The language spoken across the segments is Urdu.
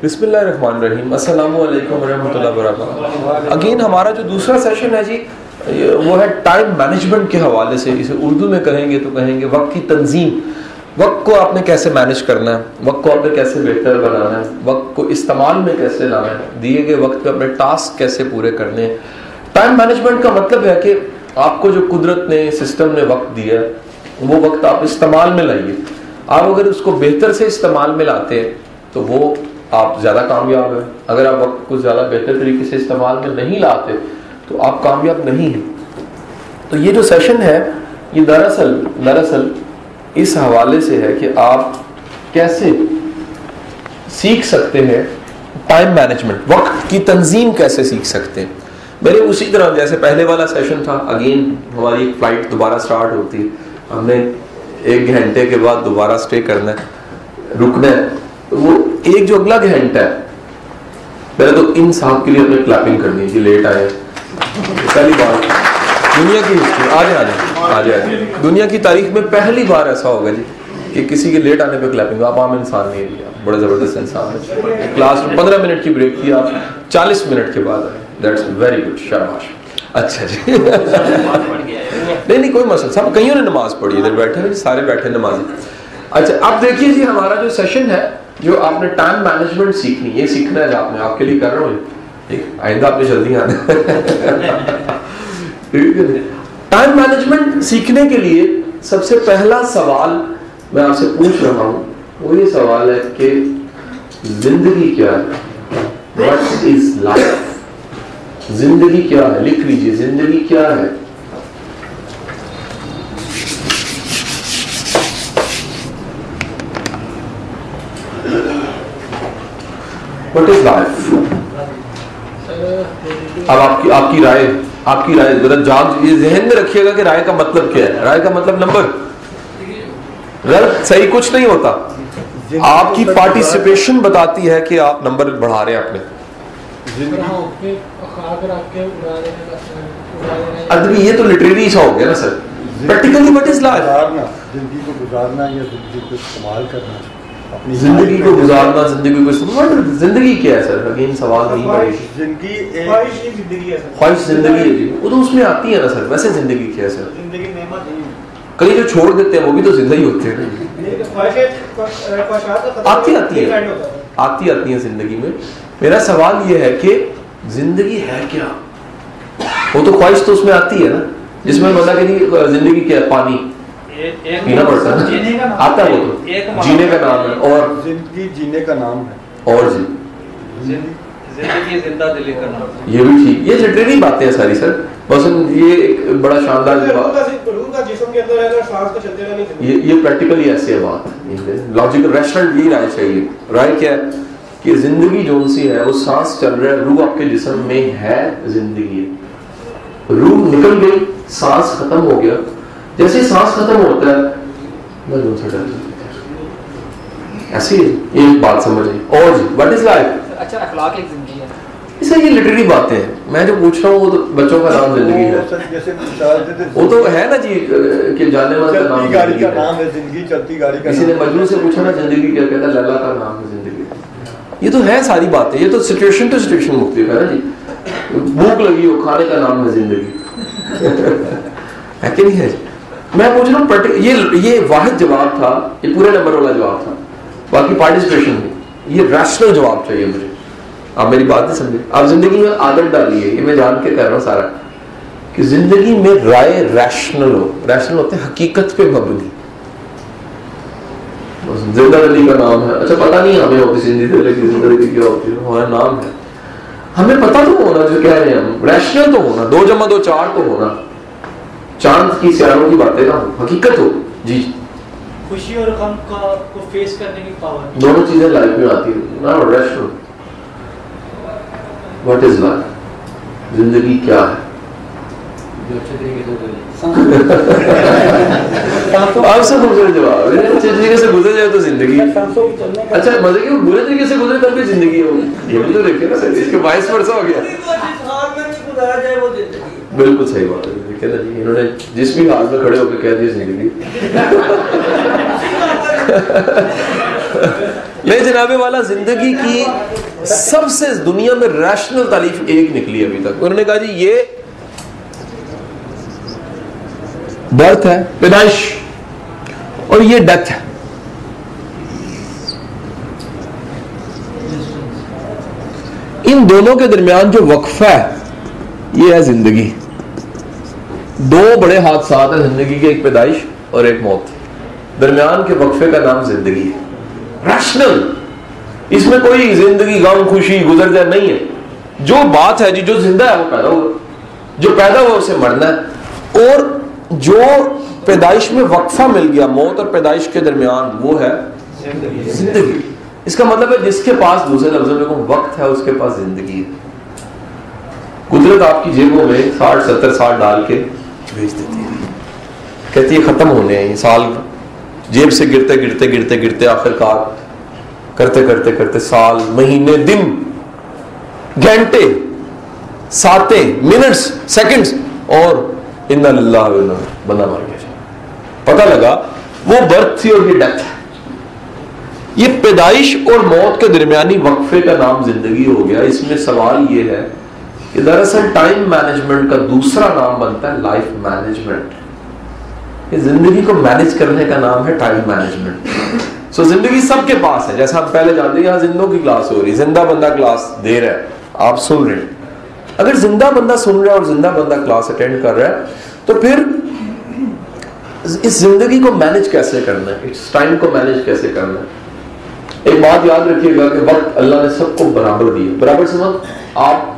بسم اللہ الرحمن الرحیم. السلام علیکم ورحمۃ اللہ وبرکاتہ. اگین ہمارا جو دوسرا سیشن ہے جی وہ ہے ٹائم مینجمنٹ کے حوالے سے. اسے اردو میں کہیں گے تو کہیں گے وقت کی تنظیم. وقت کو آپ نے کیسے مینج کرنا ہے, وقت کو آپ نے کیسے بہتر بنانا ہے, وقت کو استعمال میں کیسے لانا ہے, دیے گئے وقت پہ اپنے ٹاسک کیسے پورے کرنے ہیں. ٹائم مینجمنٹ کا مطلب ہے کہ آپ کو جو قدرت نے, سسٹم نے وقت دیا ہے وہ وقت آپ استعمال میں لائیے. آپ اگر اس کو بہتر سے استعمال میں لاتے ہیں تو وہ آپ زیادہ کامیاب ہیں. اگر آپ وقت کو زیادہ بہتر طریقے سے استعمال میں نہیں لاتے تو آپ کامیاب نہیں ہیں. تو یہ جو سیشن ہے یہ دراصل اس حوالے سے ہے کہ آپ کیسے سیکھ سکتے ہیں ٹائم مینجمنٹ, وقت کی تنظیم کیسے سیکھ سکتے ہیں. میرے اسی طرح جیسے پہلے والا سیشن تھا, اگین ہماری ایک فلائٹ دوبارہ سٹارٹ ہوتی ہے, ہم نے 1 گھنٹے کے بعد دوبارہ سٹے کرنا ہے, رکنا ہے. وہ ایک جو اگلا گھنٹہ ہے, پہلے تو ان صاحب کے لیے ہمیں کلیپنگ کرنی ہے کہ لیٹ آئے. پہلی بار دنیا کی آجائے دنیا کی تاریخ میں پہلی بار ایسا ہوگا جی کہ کسی کے لیٹ آنے پہ کلیپنگ. آپ عام انسان نہیں ہے, آپ بڑا زبردست انسان ہے. کلاس میں 15 منٹ کی بریک تھی, آپ 40 منٹ کے بعد آئے. دیٹس ویری گڈ, شاباش. اچھا جی نہیں کوئی مسئلہ, سب کئیوں نے نماز پڑھی, ادھر بیٹھے سارے بیٹھے نمازی. اچھا اب دیکھیے جی ہمارا جو سیشن ہے جو آپ نے ٹائم مینجمنٹ سیکھنی, یہ سیکھنا ہے آپ نے, آپ کے لیے کر رہا ہوں, آئندہ آپ نے جلدی آنا. ٹائم مینجمنٹ سیکھنے کے لیے سب سے پہلا سوال میں آپ سے پوچھ رہا ہوں, وہ یہ سوال ہے کہ زندگی کیا ہے؟ What is life? زندگی کیا ہے؟ لکھ لیجیے, زندگی کیا ہے؟ What is life? اب آپ کی رائے ذرا جان یہ ذہن میں رکھیے گا کہ رائے کا مطلب کیا ہے. رائے کا مطلب نمبر غلط صحیح کچھ نہیں ہوتا. آپ کی پارٹیسپیشن بتاتی ہے کہ آپ نمبر بڑھا رہے ہیں اپنے. ادبی یہ تو لٹریری سا ہو گیا نا sir. Practically what is life? زندگی کو گزارنا یا زندگی کو استعمال کرنا. زندگی کو گزارنا, زندگی کو استعمال. زندگی کیا ہے سر؟ اگین سوال نہیں ہے. خواہش زندگی ہے جی, وہ تو اس میں آتی ہے نا سر. ویسے زندگی کیا ہے سر؟ کئی جو چھوڑ دیتے ہیں وہ بھی تو زندگی ہوتے ہیں. آتی ہیں زندگی میں. میرا سوال یہ ہے کہ زندگی ہے کیا؟ وہ تو خواہش تو اس میں آتی ہے نا, جس میں بتا کہ زندگی کیا ہے, پانی پینا پڑتا ہے, آتا ہے وہ تو جینے کا نام ہے, اور زندگی جینے کا نام ہے, اور زندگی زندہ دلی کا نام ہے. یہ بھی ٹھیک. یہ لٹریری باتیں ہیں ساری سر. بس یہ ایک بڑا شاندار یہ پریکٹیکلی ایسے ہے بات. لاجیکل ریشنل یہی رائے چاہیے. رائے کیا ہے کہ زندگی جو سی ہے وہ سانس چل رہا ہے, روح آپ کے جسم میں ہے, زندگی ہے. روح نکل گئی, سانس ختم ہو گیا. جیسے سانس ختم ہوتا ہے ایسی ایک بات سمجھیں. اور جی وٹ از لائف؟ اچھا اخلاق ایک زندگی ہے. اس سے یہ لٹریری باتیں ہیں. میں جو پوچھ رہا ہوں وہ تو بچوں کا نام زندگی ہے. وہ تو ہے نا جی کہ جانے والا کا نام گاڑی کا نام ہے زندگی, چلتی گاڑی کا. کسی نے مجنون سے پوچھا نا زندگی کیا, کہتا ہے لیلا کا نام ہے زندگی. یہ تو ہے ساری باتیں. یہ تو سچویشن ٹو سچویشن مختلف ہے نا جی. بھوک لگی ہو, کھانے کا نام ہے زندگی, ہے کہ نہیں ہے. میں پوچھ رہا ہوں یہ واحد جواب تھا, یہ پورے نمبر والا جواب تھا. باقی پارٹیسپیشن میں یہ ریشنل جواب چاہیے مجھے. آپ میری بات نہیں سمجھے. آپ زندگی میں عادت ڈالیے, یہ میں جان کے کہہ رہا ہوں سارا, کہ زندگی میں رائے ریشنل ہو. ریشنل ہوتے ہیں حقیقت پہ مبنی. زندہ دلی کا نام ہے, اچھا پتہ نہیں ہمیں ہوتی زندہ دلی کیا ہوتی ہے, ہمارا نام ہے. ہمیں پتہ تو ہونا جو کہہ رہے ہیں ہم. ریشنل تو ہونا, 2 + 2 = 4 تو ہونا. چاند کی سیاروں کی باتیں نا حقیقت ہو. جی خوشی اور غم کو فیس کرنے کی پاور, دونوں چیزیں لائف میں آتی ہیں نا. Rational what is life? زندگی کیا ہے؟ آپ سے دوسرے جواب اچھے طریقے سے گزر جائے تو زندگی. اچھا مزے کی برے طریقے سے گزرے تب بھی زندگی ہوگی. یہ بھی تو دیکھیں نا, اس کے باعث ورثہ ہو گیا. بالکل صحیح بات ہے. دیکھیں نا جی, انہوں نے جس بھی حال میں کھڑے ہو کے کہہ دیا زندگی. یہ جناب والا زندگی کی سب سے دنیا میں ریشنل تعریف ایک نکلی ابھی تک. انہوں نے کہا جی یہ برتھ ہے, پیدائش, اور یہ ڈیتھ ہے. ان دونوں کے درمیان جو وقفہ ہے یہ ہے زندگی. دو بڑے حادثات ہیں زندگی کے, ایک پیدائش اور ایک موت. درمیان کے وقفے کا نام زندگی ہے. ریشنل, اس میں کوئی زندگی غم خوشی گزر جائے نہیں ہے. جو بات ہے جی, جو زندہ ہے وہ پیدا ہوا, جو پیدا ہوا اسے مرنا ہے. اور جو پیدائش میں وقفہ مل گیا موت اور پیدائش کے درمیان وہ ہے زندگی. اس کا مطلب ہے جس کے پاس دوسرے لفظوں میں وقت ہے اس کے پاس زندگی ہے. قدرت آپ کی جیبوں میں 60-70 سال ڈال کے بھیج دیتی ہے, کہتی ہے ختم ہونے ہیں یہ سال. جیب سے گرتے گرتے گرتے گرتے آخر کار کرتے کرتے کرتے سال, مہینے, دن, گھنٹے, ساتیں, منٹس, سیکنڈز, اور انا للہ و انا بندہ مر گیا. پتہ لگا وہ برتھ تھی اور یہ ڈیتھ ہے. یہ پیدائش اور موت کے درمیانی وقفے کا نام زندگی ہو گیا. اس میں سوال یہ ہے کہ دراصل ٹائم مینجمنٹ کا دوسرا نام بنتا ہے لائف مینجمنٹ. یہ زندگی کو مینج کرنے کا نام ہے ٹائم مینجمنٹ. سو زندگی سب کے پاس ہے, جیسا ہم پہلے جانتے ہیں. یہاں زندوں کی کلاس ہو رہی, زندہ بندہ کلاس دے رہا ہے, آپ سن رہے ہیں. اگر زندہ بندہ سن رہا ہے اور زندہ بندہ کلاس اٹینڈ کر رہا ہے تو پھر اس زندگی کو مینج کیسے کرنا ہے, اس ٹائم کو مینج کیسے کرنا ہے. ایک بات یاد رکھیے گا کہ وقت اللہ نے سب کو برابر دیا. برابر سے وقت آپ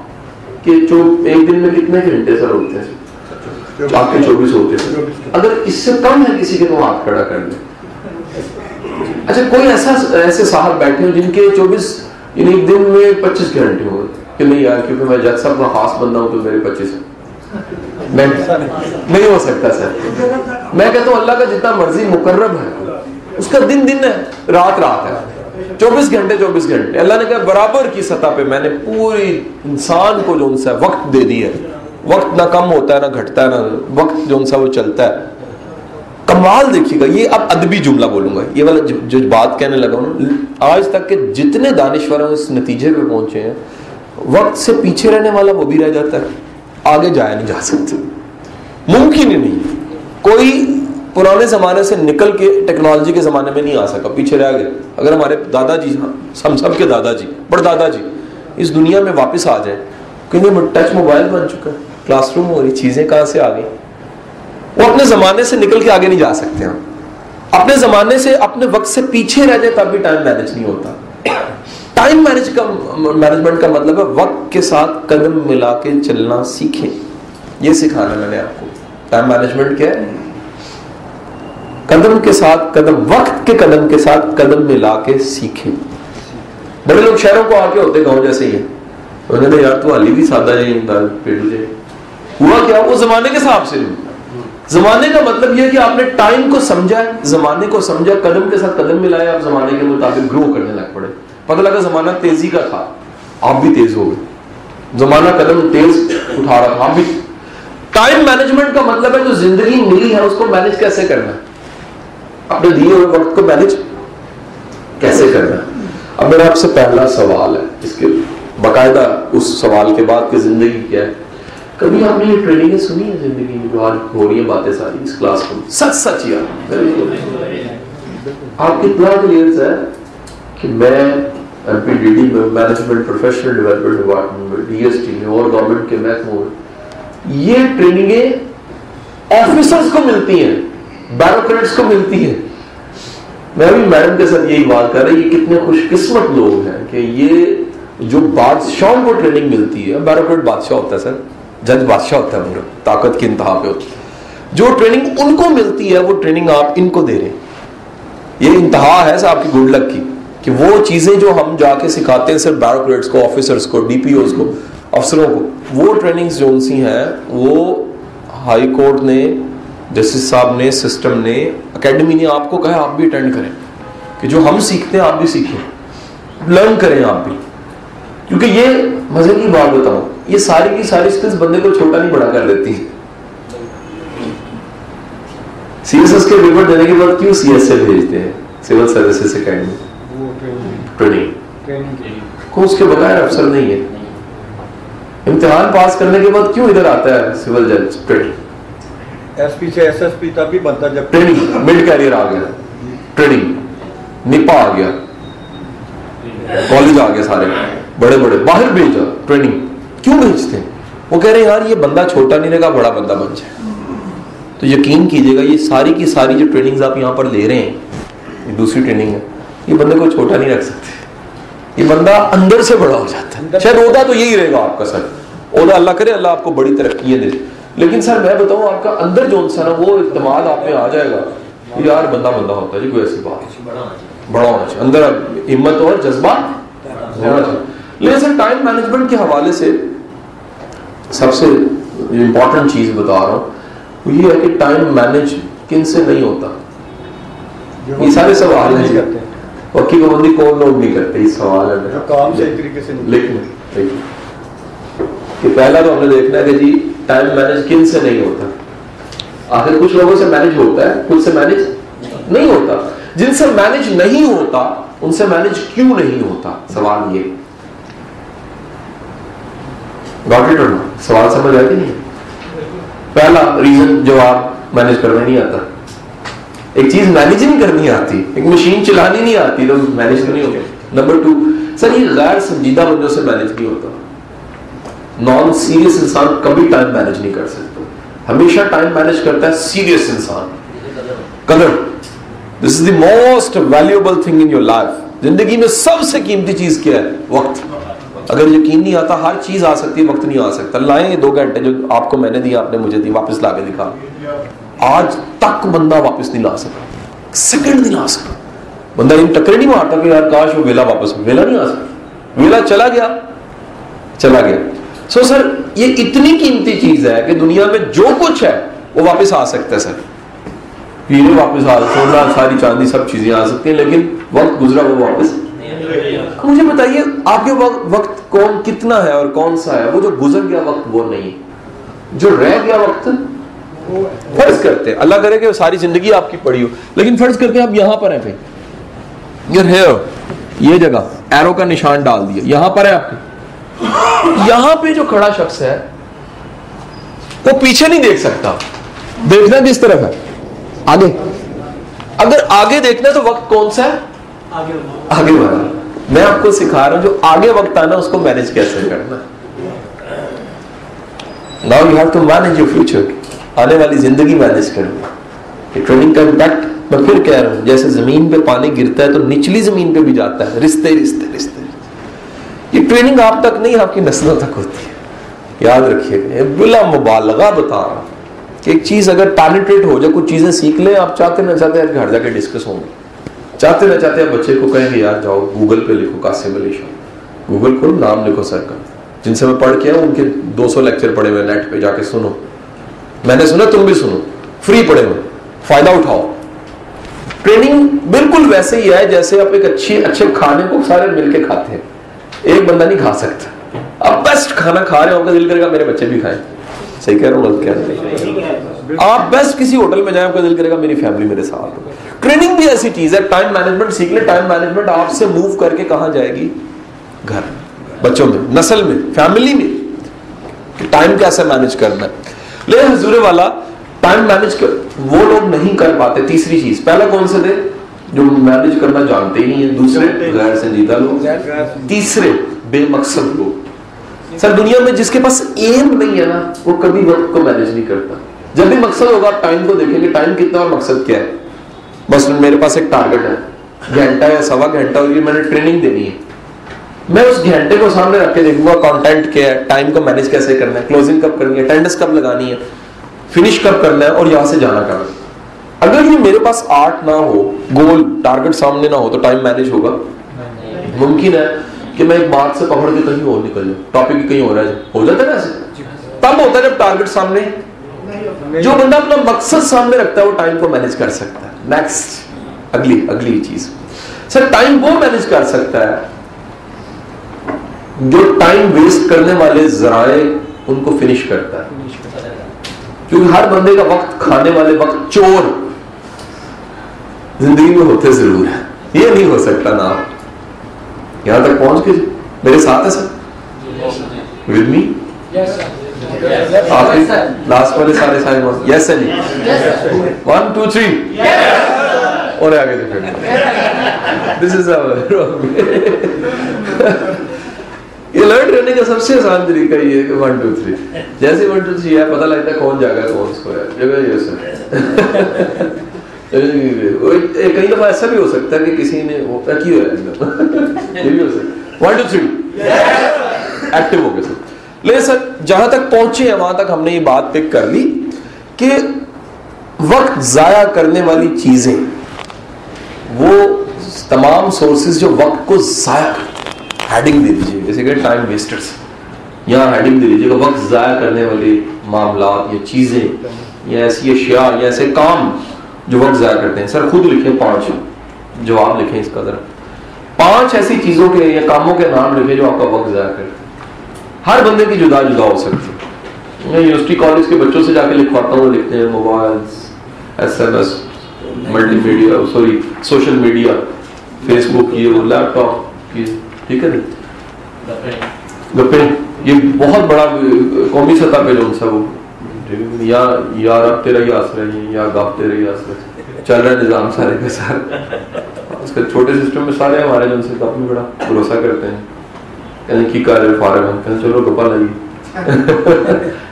کے ایک دن میں کتنے گھنٹے سر ہوتے ہیں؟ آپ کے 24 ہوتے ہیں. اگر اس سے کم ہے کسی کے تو ہاتھ کھڑا کر لیں. اچھا کوئی ایسے صاحب بیٹھے ہوں جن کے 24 یعنی ایک دن میں 25 گھنٹے ہو کہ نہیں یار, کیونکہ میں جج صاحب کا خاص بندہ ہوں تو میرے 25 نہیں ہو سکتا سر. میں کہتا ہوں اللہ کا جتنا مرضی مقرب ہے اس کا دن دن ہے, رات رات ہے. 24 گھنٹے 24 گھنٹے اللہ نے کہا برابر کی سطح پہ میں نے پوری انسان کو جو ان سے وقت دے دیا ہے. وقت نہ کم ہوتا ہے نہ گھٹتا ہے, نہ وقت جو ان سے وہ چلتا ہے. کمال دیکھیے گا. یہ اب ادبی جملہ بولوں گا, یہ والا جو بات کہنے لگا ہوں, آج تک کے جتنے دانشور ہیں اس نتیجے پہ پہنچے ہیں وقت سے پیچھے رہنے والا وہ بھی رہ جاتا ہے, آگے جایا نہیں جا سکتا. ممکن ہی نہیں. کوئی پرانے زمانے سے نکل کے ٹیکنالوجی کے زمانے میں نہیں آ سکا, پیچھے رہ گئے. اگر ہمارے دادا جی, ہم سب کے دادا جی, بڑے دادا جی اس دنیا میں واپس آ جائیں, کیونکہ ٹچ موبائل بن چکا ہے, کلاس روم ہو رہی, چیزیں کہاں سے آ گئی. وہ اپنے زمانے سے نکل کے آگے نہیں جا سکتے. ہم اپنے زمانے سے اپنے وقت سے پیچھے رہ جائے تب بھی ٹائم مینج نہیں ہوتا. ٹائم مینجمنٹ کا مطلب ہے وقت کے ساتھ قدم ملا کے چلنا سیکھیں. یہ سکھانا میں نے آپ کو. ٹائم مینجمنٹ کیا ہے؟ قدم کے ساتھ قدم, وقت کے قدم کے ساتھ قدم ملا کے سیکھیں. بڑے لوگ شہروں کو آ کے ہوتے گاؤں جیسے ہی ہیں. انہوں نے کہا یار تو حالی بھی سادہ جائے پیڑ جائے. ہوا کیا, وہ زمانے کے حساب سے نہیں. زمانے کا مطلب یہ ہے کہ آپ نے ٹائم کو سمجھا, زمانے کو سمجھا, قدم کے ساتھ قدم ملایا, آپ زمانے کے مطابق گرو کرنے لگ پڑے. پتہ لگا زمانہ تیزی کا تھا, آپ بھی تیز ہو گئے. زمانہ قدم تیز اٹھا رہا تھا, آپ بھی. ٹائم مینجمنٹ کا مطلب ہے جو زندگی ملی ہے اس کو مینج کیسے کرنا ہے, اپنے دیے ہوئے وقت کو مینج کیسے کرنا ہے. اب میرا آپ سے پہلا سوال ہے, اس کے باقاعدہ اس سوال کے بعد کہ زندگی کیا ہے. کبھی آپ نے یہ ٹریننگیں سنی ہے زندگی میں جو آج ہو رہی ہیں باتیں ساری اس کلاس میں؟ سچ سچ یار آپ کتنا کلیئر ہے کہ میں ایم پی ڈی ڈی میں management professional development department D S T میں اور گورنمنٹ کے محکموں میں یہ ٹریننگیں آفیسرز کو ملتی ہیں, بیوروکریٹس کو ملتی ہیں. میں ابھی میڈم کے ساتھ یہی بات کر رہا ہوں, یہ کتنے خوش قسمت لوگ ہیں کہ یہ جو بادشاہوں کو ٹریننگ ملتی ہے. بیوروکریٹ بادشاہ ہوتا ہے سر, جج بادشاہ ہوتا ہے, طاقت کی انتہا پہ ہوتی ہے. جو ٹریننگ ان کو ملتی ہے وہ ٹریننگ آپ ان کو دے رہے ہیں. یہ انتہا ہے آپ کی گڈ لک کی کہ وہ چیزیں جو ہم جا کے سکھاتے ہیں صرف بیوروکریٹس کو, آفیسرس کو, ڈی پی اوز کو, افسروں کو, وہ ٹریننگز جو ان سی ہیں وہ ہائی کورٹ نے, جسٹس صاحب نے, سسٹم نے, اکیڈمی نے آپ کو کہا آپ بھی اٹینڈ کریں کہ جو ہم سیکھتے ہیں آپ بھی سیکھیں, لرن کریں آپ بھی. کیونکہ یہ مزے کی بات بتاؤں, یہ ساری کی ساری اسکلز بندے کو چھوٹا نہیں بڑا کر دیتی ہیں. سی ایس ایس کے پیپر دینے کے بعد کیوں سی ایس سے بھیجتے ہیں سول سروسز اکیڈمی؟ ٹریننگ کو اس کے بغیر افسر نہیں ہے. امتحان پاس کرنے کے بعد کیوں ادھر آتا ہے سول جج؟ ٹریننگ. ایس پی سے ایس ایس پی تب بھی بنتا جب ٹریننگ. مڈ کیریئر آ گیا, ٹریننگ. نپا آ گیا, کالج آ گیا, سارے بڑے بڑے باہر بھیجا. ٹریننگ کیوں بھیجتے ہیں؟ وہ کہہ رہے ہیں یار یہ بندہ چھوٹا نہیں رہے گا, بڑا بندہ بن جائے. تو یقین کیجیے گا یہ ساری کی ساری جو ٹریننگز آپ یہاں پر لے رہے ہیں, یہ دوسری ٹریننگ ہے, یہ بندے کو چھوٹا نہیں رکھ سکتے. یہ بندہ اندر سے بڑا ہو جاتا ہے. شاید عہدہ تو یہی رہے گا آپ کا سر, عہدہ اللہ کرے اللہ آپ کو بڑی ترقیاں دے, لیکن سر میں بتاؤں آپ کا اندر جو سا نا وہ اعتماد آپ میں آ جائے گا, یار بندہ ہوتا ہے جی, کوئی ایسی بات بڑا ہونا چاہیے, اندر ہمت اور جذبہ ہونا چاہیے. لیکن سر ٹائم مینجمنٹ کے حوالے سے سب سے امپورٹنٹ چیز بتا رہا ہوں وہ یہ ہے کہ ٹائم مینج کن سے نہیں ہوتا. یہ سارے سوال ہیں جی, وقی پابندی کون لوگ نہیں کرتے, یہ سوال ہے کام صحیح طریقے سے. لیکن کہ پہلا تو ہم نے دیکھنا ہے کہ جی ٹائم مینج کن سے نہیں ہوتا. آخر کچھ لوگوں سے مینج ہوتا ہے, کچھ سے مینج نہیں ہوتا. جن سے مینج نہیں ہوتا ان سے مینج کیوں نہیں ہوتا, سوال یہ. گاٹ اٹ اور ناٹ؟ سوال سمجھ آئے کہ نہیں؟ پہلا ریزن جواب مینج کرنا نہیں آتا. ایک چیز مینج نہیں کرنی آتی, ایک مشین چلانی نہیں آتی تو مینج تو نہیں ہوگا. نمبر 2 سر یہ غیر سنجیدہ بندوں سے مینج نہیں ہوتا. نان سیریس انسان کبھی ٹائم مینج نہیں کر سکتا. ہمیشہ ٹائم مینج کرتا ہے سیریس انسان. قدر, this is the most valuable thing in your life. زندگی میں سب سے قیمتی چیز کیا ہے؟ وقت. اگر یقین نہیں آتا, ہر چیز آ سکتی ہے, وقت نہیں آ سکتا. لائیں 2 گھنٹے جو آپ کو میں نے دیا, آپ نے مجھے دی, واپس لا کے دکھا. آج تک بندہ واپس نہیں لا سکا, سیکنڈ نہیں لا سکا. بندہ ان ٹکرے نہیں مارتا کہ یار کاش وہ ویلا واپس, ویلا نہیں آ سکتا. ویلا چلا گیا, چلا گیا. سو سر یہ اتنی قیمتی چیز ہے کہ دنیا میں جو کچھ ہے وہ واپس آ سکتا ہے. سر ہیرے واپس آ, سونا, ساری چاندی, سب چیزیں آ سکتی ہیں, لیکن وقت گزرا وہ واپس. مجھے بتائیے آپ کے وقت کون کتنا ہے اور کون سا ہے؟ وہ جو گزر گیا وقت وہ نہیں, جو رہ گیا وقت. فرض کرتے ہیں, اللہ کرے کہ ساری زندگی آپ کی پڑی ہو, لیکن فرض کرتے ہیں آپ یہاں پر ہیں, پہ یار ہے یہ جگہ, ایرو کا نشان ڈال دیا, یہاں پر ہے آپ کے. یہاں پہ جو کھڑا شخص ہے وہ پیچھے نہیں دیکھ سکتا, دیکھنا کس طرف ہے؟ آگے. اگر آگے دیکھنا تو وقت کون سا ہے؟ آگے بڑھا. میں آپ کو سکھا رہا ہوں جو آگے وقت آنا اس کو مینج کیسے کرنا. Now you have to manage your future. آنے والی زندگی مینج کرنی. یہ ٹریننگ کا امپیکٹ میں پھر کہہ رہا ہوں, جیسے زمین پہ پانی گرتا ہے تو نچلی زمین پہ بھی جاتا ہے, رشتے رشتے رشتے. یہ ٹریننگ آپ تک نہیں, آپ کی نسلوں تک ہوتی ہے. یاد رکھیے گا, بلا مبالغہ بتا رہا ہوں کہ ایک چیز اگر پینیٹریٹ ہو جائے, کچھ چیزیں سیکھ لیں, آپ چاہتے نہ چاہتے ہیں گھر جا کے ڈسکس ہوں گے. چاہتے نہ چاہتے ہیں بچے کو کہیں گے یار جاؤ گوگل پہ لکھو قاسم علی شاہ, گوگل کھولو, نام لکھو سر کا, جن سے میں پڑھ کے ان کے 200 لیکچر پڑھے ہوئے نیٹ پہ, جا کے سنو. میں نے سنا, تم بھی سنو, فری پڑھے ہوئے, فائدہ اٹھاؤ. ٹریننگ بالکل ویسے ہی ہے جیسے آپ ایک اچھے کھانے کو سارے مل کے کھاتے ہیں. ایک بندہ نہیں کھا سکتا. آپ بیسٹ کھانا کھا رہے ہو, کا دل کرے گا میرے بچے بھی کھائیں. صحیح کہہ رہا ہوں, غلط کہہ رہا ہوں. آپ بیسٹ کسی ہوٹل میں جائیں, آپ کا دل کرے گا میری فیملی میرے ساتھ ہو. ٹریننگ بھی ایسی چیز ہے, ٹائم مینجمنٹ سیکھ لیں. ٹائم مینجمنٹ آپ سے موو کر کے کہاں جائے گی؟ گھر, بچوں میں, نسل میں, فیملی میں. ٹائم کیسے مینج کرنا ہے. لیکن حضور والا ٹائم مینج کر وہ لوگ نہیں کر پاتے. تیسری چیز, پہلا کون سے تھے؟ جو مینج کرنا جانتے ہی نہیں ہیں. دوسرے غیر سنجیدہ لوگ. تیسرے بے مقصد لوگ. سر دنیا میں جس کے پاس ایم نہیں ہے نا, وہ کبھی وقت کو مینج نہیں کرتا. جب بھی مقصد ہوگا آپ ٹائم کو دیکھیں گے, ٹائم کتنا اور مقصد کیا ہے. بس میرے پاس ایک ٹارگٹ ہے, گھنٹہ یا سوا گھنٹہ, اور یہ میں نے ٹریننگ دینی ہے. میں اس گھنٹے کو سامنے رکھ کے دیکھوں گا کانٹینٹ کیا ہے, ٹائم کو مینج کیسے کرنا ہے, کلوزنگ کب کرنی ہے, اٹینڈنس کب لگانی ہے, فنش کب کرنا ہے, اور یہاں سے جانا کب ہے. اگر یہ میرے پاس آرٹ نہ ہو, گول ٹارگٹ سامنے نہ ہو, تو ٹائم مینج ہوگا؟ ممکن ہے کہ میں ایک بات سے پکڑ کے کہیں اور نکل جاؤں, ٹاپک کہیں اور ہے, ہو جاتا ہے نا ایسے. تب ہوتا ہے جب ٹارگٹ سامنے. جو بندہ اپنا مقصد سامنے رکھتا ہے وہ ٹائم کو مینج کر سکتا ہے. نیکسٹ اگلی چیز, سر ٹائم وہ مینج کر سکتا ہے جو ٹائم ویسٹ کرنے والے ذرائع ان کو فنش کرتا ہے. کیونکہ ہر بندے کا وقت کھانے والے وقت چور زندگی میں ہوتے ضرور ہے, یہ نہیں ہو سکتا نا. یہاں تک پہنچ کے میرے ساتھ ہے سر؟ With me? آپ لاسٹ والے سارے یس سر جی 1 2 3 اور آگے دیکھیں دس از یہ لرن کرنے کا سب سے آسان طریقہ یہ ہے کہ 1 2 3 جیسے 1 2 3 ہے پتہ لگتا ہے کون جگہ کون اس کو ہے جگہ یس سر. کئی دفعہ ایسا بھی ہو سکتا ہے کہ کسی نے یہ بھی ہو سکتا 1 2 3 ایکٹیو ہو گئے سر. لیکن سر جہاں تک پہنچے ہیں وہاں تک ہم نے یہ بات پک کر لی کہ وقت ضائع کرنے والی چیزیں وہ تمام سورسز جو وقت کو ضائع کرتے ہیں. ہیڈنگ دے دیجیے جیسے کہ ٹائم ویسٹرز, یہاں ہیڈنگ دے دیجیے کہ وقت ضائع کرنے والے معاملات یا چیزیں یا ایسی اشیاء یا ایسے کام جو وقت ضائع کرتے ہیں. سر خود لکھیں 5 جواب لکھیں اس کا ذرا 5 ایسی چیزوں کے یا کاموں کے نام لکھیں جو آپ کا وقت ضائع کرتے ہیں. ہر بندے کی جدا جدا ہو سکتی ہے. میں یونیورسٹی کالج کے بچوں سے جا کے لکھواتا ہوں, لکھتے ہیں mobiles, SMS, multimedia, social media, Facebook, یہ وہ لیپ ٹاپ, ٹھیک ہے نا, گپے, یہ بہت بڑا قومی سطح پہ جو ان سا وہ یا رب تیرا ہی آسرا ہے یا گپ تیرا ہی آسرا ہے چل رہا ہے نظام سارے کا سارا. اس کے چھوٹے سسٹم میں سارے ہمارے جو ان سے کافی بڑا بھروسہ کرتے ہیں کی کر رہے فارغ ہم کہیں چلو گپا لگی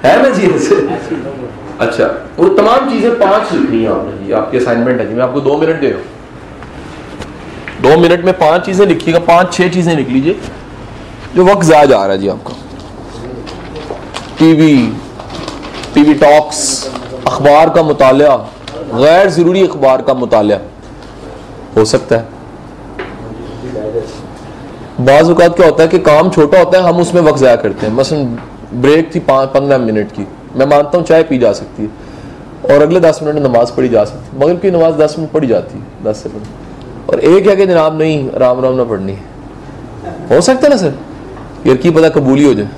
ہے نا جی ایسے. اچھا وہ تمام چیزیں 5 لکھنی ہیں آپ نے جی, آپ کی اسائنمنٹ ہے جی. میں آپ کو 2 منٹ دے رہا ہوں, 2 منٹ میں 5 چیزیں لکھیے گا, 5-6 چیزیں لکھ لیجیے جو وقت ضائع جا رہا ہے جی آپ کا. ٹی وی ٹاکس, اخبار کا مطالعہ, غیر ضروری اخبار کا مطالعہ ہو سکتا ہے. بعض اوقات کیا ہوتا ہے کہ کام چھوٹا ہوتا ہے ہم اس میں وقت ضائع کرتے ہیں. مثلا بریک تھی 15 منٹ کی, میں مانتا ہوں چائے پی جا سکتی ہے اور اگلے 10 منٹ نماز پڑھی جا سکتی ہے. مغرب کی نماز 10 منٹ پڑھی جاتی ہے, 10 سے 15, اور ایک ہے کہ جناب نہیں آرام نہ پڑھنی ہے. ہو سکتا ہے نا سر, یار کی پتہ قبول ہی ہو جائے.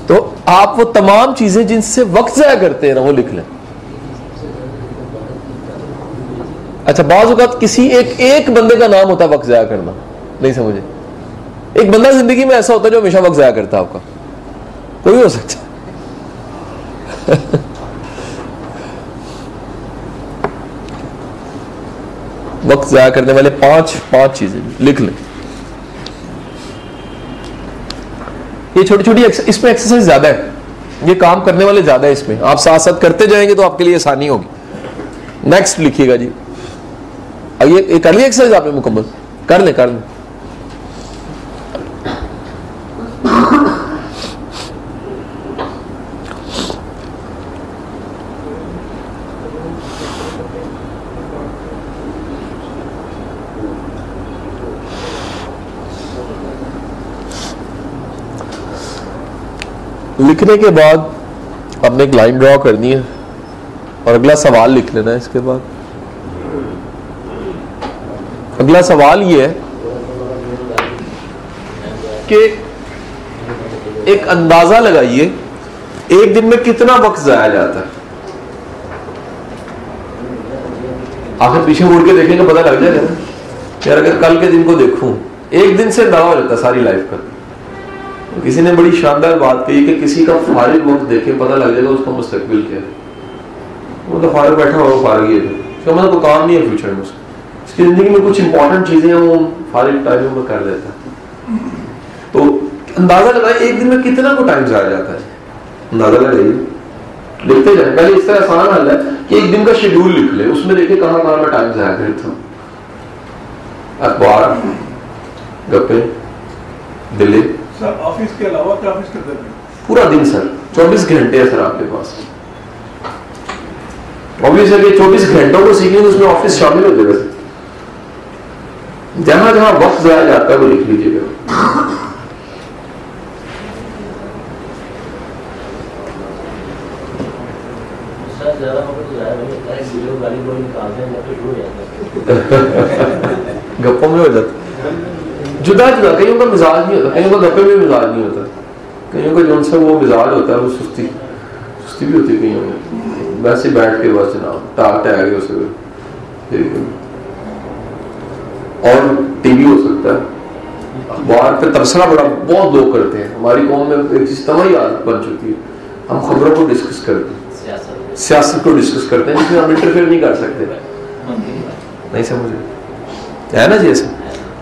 تو آپ وہ تمام چیزیں جن سے وقت ضائع کرتے ہیں نا وہ لکھ لیں. اچھا بعض اوقات کسی ایک بندے کا نام ہوتا ہے وقت ضائع کرنا, نہیں سمجھے. ایک بندہ زندگی میں ایسا ہوتا ہے جو ہمیشہ وقت ضائع کرتا ہے آپ کا, کوئی ہو سکتا ہے. وقت ضائع کرنے والے 5 چیزیں لکھ لیں. یہ چھوٹی چھوٹی اس میں ایکسرسائز زیادہ ہے, یہ کام کرنے والے زیادہ ہے اس میں. آپ ساتھ ساتھ کرتے جائیں گے تو آپ کے لیے آسانی ہوگی. نیکسٹ لکھیے گا جی. یہ کر لی ایکسرسائز آپ نے مکمل, کر لیں. لکھنے کے بعد آپ نے ایک لائن ڈرا کرنی ہے اور اگلا سوال لکھ لینا ہے. اس کے بعد اگلا سوال یہ ہے کہ ایک اندازہ لگائیے ایک دن میں کتنا وقت ضائع جاتا ہے. آخر پیچھے مڑ کے دیکھیں گے پتہ لگ جائے گا یار. اگر کل کے دن کو دیکھوں, ایک دن سے اندازہ ہو جاتا ہے ساری لائف کا. کسی نے بڑی شاندار بات کہی کہ کسی کا فارغ وقت دیکھے پتہ لگ جائے گا اس کا مستقبل کیا ہے. وہ تو فارغ بیٹھا ہوا فارغ ہی ہے, اس کا مطلب کوئی کام نہیں ہے فیوچر میں. اس کی زندگی میں کچھ امپورٹنٹ چیزیں ہیں وہ فارغ ٹائموں میں کر لیتا ہے. تو اندازہ لگائے ایک دن میں کتنا کو ٹائم ضائع جاتا ہے. اندازہ لگائیے, لکھتے جائیں. پہلے اس طرح آسان حل ہے کہ ایک دن کا شیڈول لکھ لے, اس میں دیکھیں کہاں میں ٹائم ضائع کرتا ہوں. اخبار, گپے, دلے. سر آفس کے علاوہ کیا آفس کرتے ہیں؟ پورا دن سر 24 گھنٹے ہے سر آپ کے پاس. آفس ہے کہ 24 گھنٹوں کو سیکھیں تو اس میں آفس شامل ہو جائے گا. جہاں جہاں وقت ضائع جاتا ہے وہ لکھ لیجیے گا. گپوں میں ہو جاتا جدا جدا. کئیوں کا مزاج نہیں ہوتا, کئیوں کا گپے میں مزاج نہیں ہوتا, کئیوں کا جو سے وہ مزاج ہوتا ہے وہ سستی بھی ہوتی ہے کئیوں میں. ویسے بیٹھ کے بس جناب ٹاک ٹائے گے اسے. اور ٹی وی ہو سکتا ہے. اخبار پہ تبصرہ بڑا بہت لوگ کرتے ہیں. ہماری قوم میں ایک چیز تمام عادت بن چکی ہے, ہم خبروں کو ڈسکس کرتے ہیں, سیاست کو ڈسکس کرتے ہیں, جس میں ہم انٹرفیئر نہیں کر سکتے. نہیں سمجھے ہے نا جی ایسا.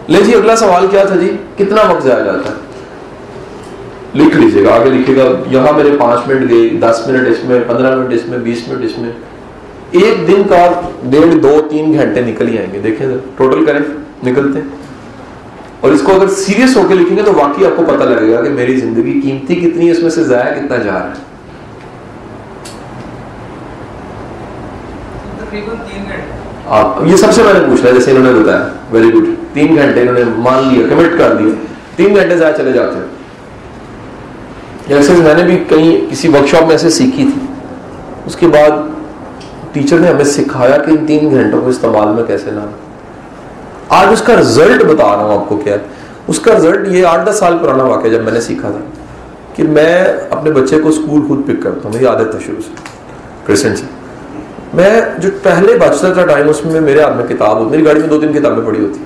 لے جی اگلا سوال کیا تھا جی, کتنا وقت ضائع جاتا ہے؟ لکھ لیجیے گا, آگے لکھیے گا. یہاں میرے 5 منٹ گئے, 10 منٹ اس میں, 15 منٹ اس میں, 20 منٹ اس میں. ایک دن کا 1.5 2 3 گھنٹے نکل ہی آئیں گے. دیکھیں ٹوٹل کریں نکلتے ہیں. اور اس کو اگر سیریس ہو کے لکھیں گے تو واقعی آپ کو پتہ لگے گا کہ میری زندگی قیمتی کتنی ہے, اس میں سے ضائع کتنا جا رہا ہے. تقریباً 3 گھنٹے. یہ سب سے میں نے پوچھنا ہے, جیسے انہوں نے بتایا, ویری گڈ. 3 گھنٹے انہوں نے مان لیا, کمٹ کر دیا. 3 گھنٹے ضائع چلے جاتے ہیں. جیسے میں نے بھی کہیں کسی ورک شاپ میں ایسے سیکھی تھی, اس کے بعد ٹیچر نے ہمیں سکھایا کہ ان 3 گھنٹوں کو استعمال میں کیسے لانا. آج اس کا رزلٹ بتا رہا ہوں آپ کو کیا ہے. اس کا رزلٹ یہ 8-10 سال پرانا واقعہ, جب میں نے سیکھا تھا کہ میں اپنے بچے کو اسکول خود پک کرتا ہوں. میری عادت ہے شروع سے, کرسچن سے. میں جو پہلے بچتا تھا ٹائم, اس میں میرے ہاتھ میں کتاب ہوتی, میری گاڑی میں 2-3 کتابیں پڑھی ہوتی.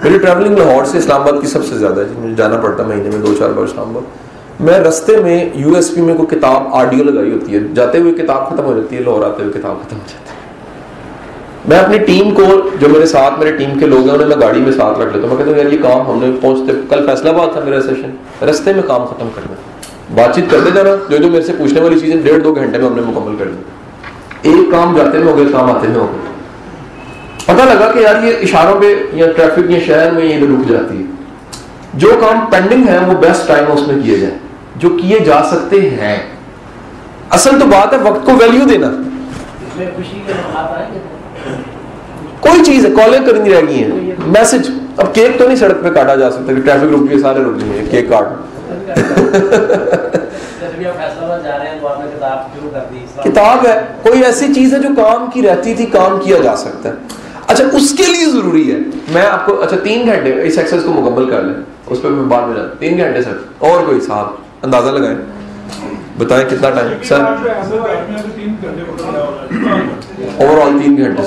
میری ٹریولنگ لاہور سے اسلام آباد کی سب سے زیادہ ہے, مجھے جانا پڑتا مہینے میں 2-4 بار اسلام آباد. میں رستے میں یو ایس پی میں کوئی کتاب آڈیو لگائی ہوتی ہے, جاتے ہوئے کتاب ختم ہو جاتی ہے, لاہور آتے ہوئے کتاب ختم ہو جاتی ہے. میں اپنی ٹیم کو, جو میرے ساتھ میرے ٹیم کے لوگ ہیں, انہیں میں گاڑی میں ساتھ رکھ لیتا ہوں. میں کہتا ہوں یار یہ کام ہم نے پہنچتے, کل فیصلہ آباد تھا میرا سیشن, رستے میں کام ختم کرنا, بات چیت کرتے جانا, جو میرے سے پوچھنے والی چیزیں 1.5-2 گھنٹے میں ہم نے مکمل کر دی. ایک کام جاتے میں ہو گیا, کام آتے میں ہو گیا. پتہ لگا کہ یار یہ اشاروں پہ یا ٹریفک یا شہر میں یہ رک جاتی ہے. جو کام پینڈنگ ہے وہ بیسٹ ٹائم اس میں کیے جائیں, جو کیے جا سکتے ہیں. اصل تو بات ہے وقت کو ویلیو دینا. کوئی چیز ہے, کالیں کرنی رہ گئی ہیں, میسج. اب کیک تو نہیں سڑک پہ کاٹا جا سکتا کہ ٹریفک رک گئی سارے رک جائیں کیک کاٹ. کتاب ہے, کوئی ایسی چیز ہے جو کام کی رہتی تھی, کام کیا جا سکتا ہے. اچھا اس کے لیے ضروری ہے, میں آپ کو اچھا 3 گھنٹے اس ایکسرسائز کو مکمل کر لیں, اس پہ میں بعد میں جاتا. 3 گھنٹے سر, اور کوئی صاحب اندازہ لگائیں, بتائیں کتنا ٹائم سر؟ اوور آل 3 گھنٹے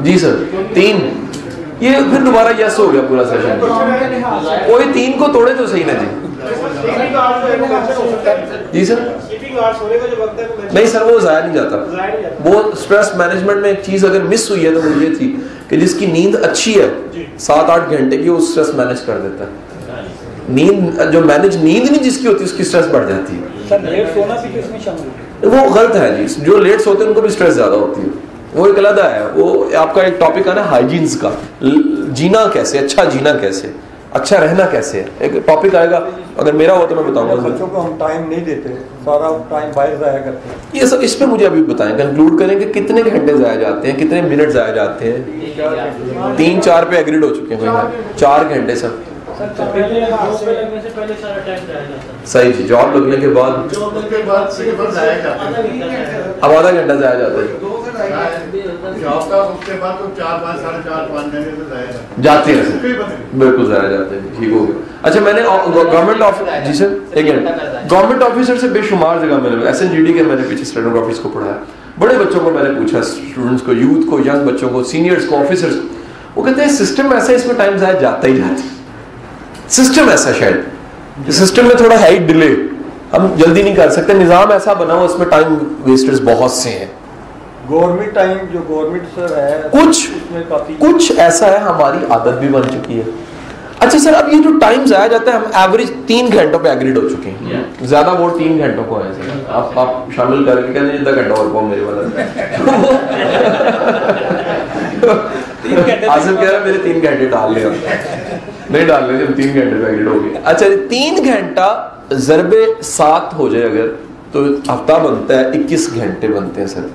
جی سر. 3 یہ پھر دوبارہ یس ہو گیا پورا سیشن. کوئی 3 کو توڑے تو صحیح نا جی. جی سر نہیں سر, وہ ضائع نہیں جاتا. وہ اسٹریس مینجمنٹ میں ایک چیز اگر مس ہوئی ہے تو وہ یہ تھی کہ جس کی نیند اچھی ہے 7-8 گھنٹے کی, وہ اسٹریس مینج کر دیتا ہے. نیند جو مینج نیند نہیں جس کی ہوتی ہے, اس کی اسٹریس بڑھ جاتی ہے. سر لیٹ سونا بھی اس میں شامل ہے, وہ غلط ہے جی. جو لیٹ سوتے ہیں ان کو بھی اسٹریس زیادہ ہوتی ہے, وہ ایک علیحدہ ہے. وہ آپ کا ایک ٹاپک ہے نا ہائیجینس کا, جینا کیسے, اچھا جینا کیسے, اچھا رہنا کیسے, ایک ٹاپک آئے گا. اگر میرا ہو تو میں بتاؤں گا. بچوں کو ہم ٹائم نہیں دیتے, سارا ٹائم باہر ضائع کرتے ہیں. یہ سب اس پہ مجھے ابھی بتائیں, کنکلوڈ کریں کہ کتنے گھنٹے ضائع جاتے ہیں, کتنے منٹ ضائع جاتے ہیں. 3-4 پہ ایگریڈ ہو چکے ہیں, 4 گھنٹے سر. صحیح جی, جاب لگنے کے بعد اب آدھا گھنٹہ ضائع جاتا ہے. جاتے ہیں بالکل ضائع جاتے ہیں. ٹھیک ہو گیا. اچھا میں نے گورنمنٹ آفس, جی سر ایک منٹ, گورنمنٹ آفیسر سے بے شمار جگہ میں نے SNGD کے میں نے پیچھے اسٹینوگرافیز کو پڑھایا. بڑے بچوں کو میں نے پوچھا, اسٹوڈنٹس کو, یوتھ کو, ینگ بچوں کو, سینئرس کو, آفیسرس. وہ کہتے ہیں سسٹم ایسا ہے, اس میں ٹائم ضائع جاتا ہی جاتا ہے. سسٹم ایسا شاید سسٹم میں تھوڑا ہے ہی ڈیلے, ہم جلدی نہیں کر سکتے. نظام ایسا بنا ہوا, اس میں ٹائم ویسٹرز بہت سے ہیں. گورنمنٹ ٹائم جو گورنمنٹ سر ہے کچھ ایسا ہے, ہماری عادت بھی بن چکی ہے. اچھا سر, اب یہ جو ٹائم ضائع جاتا ہے, ہم ایوریج 3 گھنٹوں پہ ایگریڈ ہو چکے ہیں. زیادہ ووٹ 3 گھنٹوں کو ہے سر. آپ شامل کر کے کہتے ہیں جتنا گھنٹہ اور پاؤں میرے والا. آصف کہہ رہا میرے 3 گھنٹے ڈال لیا, نہیں ڈال لیں, 3 گھنٹے پہ ایگریڈ ہو گیا. اچھا 3 گھنٹا ضرب 7 ہو جائے اگر, تو ہفتہ بنتا ہے 21 گھنٹے بنتے ہیں سر.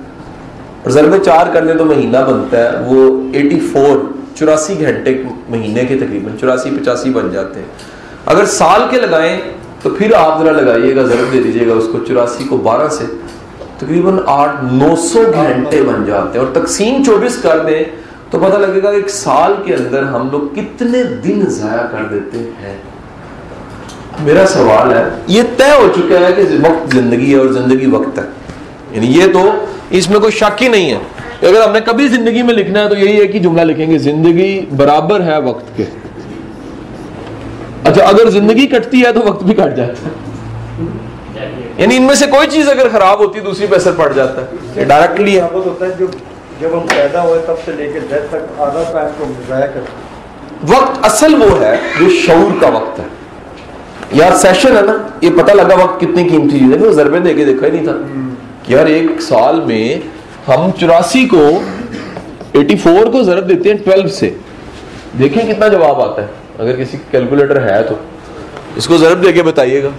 اور ضرب 4 کر لیں تو مہینہ بنتا ہے وہ 84 گھنٹے مہینے کے, تقریباً 84-85 بن جاتے ہیں. اگر سال کے لگائیں تو پھر آپ ذرا لگائیے گا, ضرب دے دیجیے گا اس کو 84 کو 12 سے, تقریباً 800-900 گھنٹے بن جاتے ہیں. اور تقسیم 24 کر دیں تو پتہ لگے گا ایک سال کے اندر ہم لوگ کتنے دن ضائع کر دیتے ہیں. میرا سوال ہے, یہ طے ہو چکا ہے کہ وقت زندگی ہے اور زندگی وقت ہے, یعنی یہ تو اس میں کوئی شک ہی نہیں ہے. اگر ہم نے کبھی زندگی میں لکھنا ہے تو یہی ہے کہ جملہ لکھیں گے زندگی برابر ہے وقت کے. اچھا اگر زندگی کٹتی ہے تو وقت بھی کٹ جاتا ہے, یعنی ان میں سے کوئی چیز اگر خراب ہوتی ہے دوسری پہ اثر پڑ جاتا ہے. یہ ڈائریکٹلی ہے. ہوتا ہے جب ہم پیدا ہوئے تب سے لے کے ڈیتھ تک آدھا ٹائم کو ضائع کرتے ہیں. وقت اصل وہ ہے جو شعور کا وقت ہے. یار سیشن ہے نا, یہ پتہ لگا وقت کتنی قیمتی چیز ہے. وہ ضربے دے کے دیکھا ہی نہیں تھا کہ یار ایک سال میں ہم 84 کو 84 کو ضرب دیتے ہیں 12 سے, دیکھیں کتنا جواب آتا ہے. اگر کسی کیلکولیٹر ہے تو اس کو ضرب دے کے بتائیے گا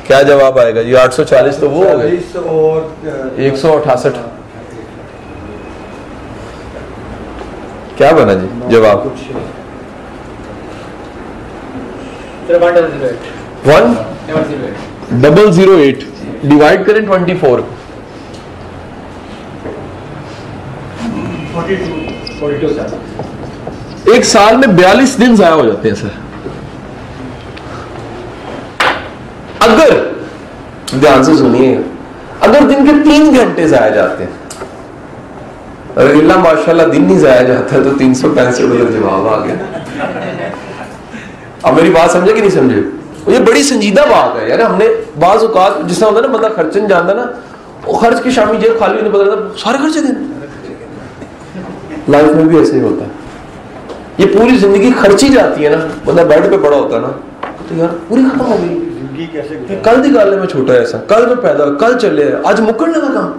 کیا جواب آئے گا جی. 840 تو وہ ہو گئے, 168 کیا بنا جی جواب. 1008 ڈیوائڈ کریں 24 ایک سال میں 42 دن ضائع ہو جاتے ہیں سر. اگر دھیان سے سنیے, اگر دن کے 3 گھنٹے ضائع جاتے ہیں, اگر اللہ ماشاءاللہ دن نہیں ضائع جاتا ہے تو 365 جواب آ گیا. اب میری بات سمجھے کہ نہیں سمجھے؟ یہ بڑی سنجیدہ بات ہے یار. ہم نے بعض اوقات جس طرح ہوتا ہے نا بندہ خرچن جانتا نا, وہ خرچ کی شامی جیب خالی نہیں پتا سارے خرچے دیں. لائف میں بھی ایسے ہی ہوتا ہے. یہ پوری زندگی خرچی جاتی ہے نا, بندہ بیڈ پہ پڑا ہوتا ہے نا تو یار پوری ختم ہو گئی زندگی کیسے کل نکالنے میں چھوٹا ایسا, کل میں پیدا, کل چلے, آج مکڑ لگا کام,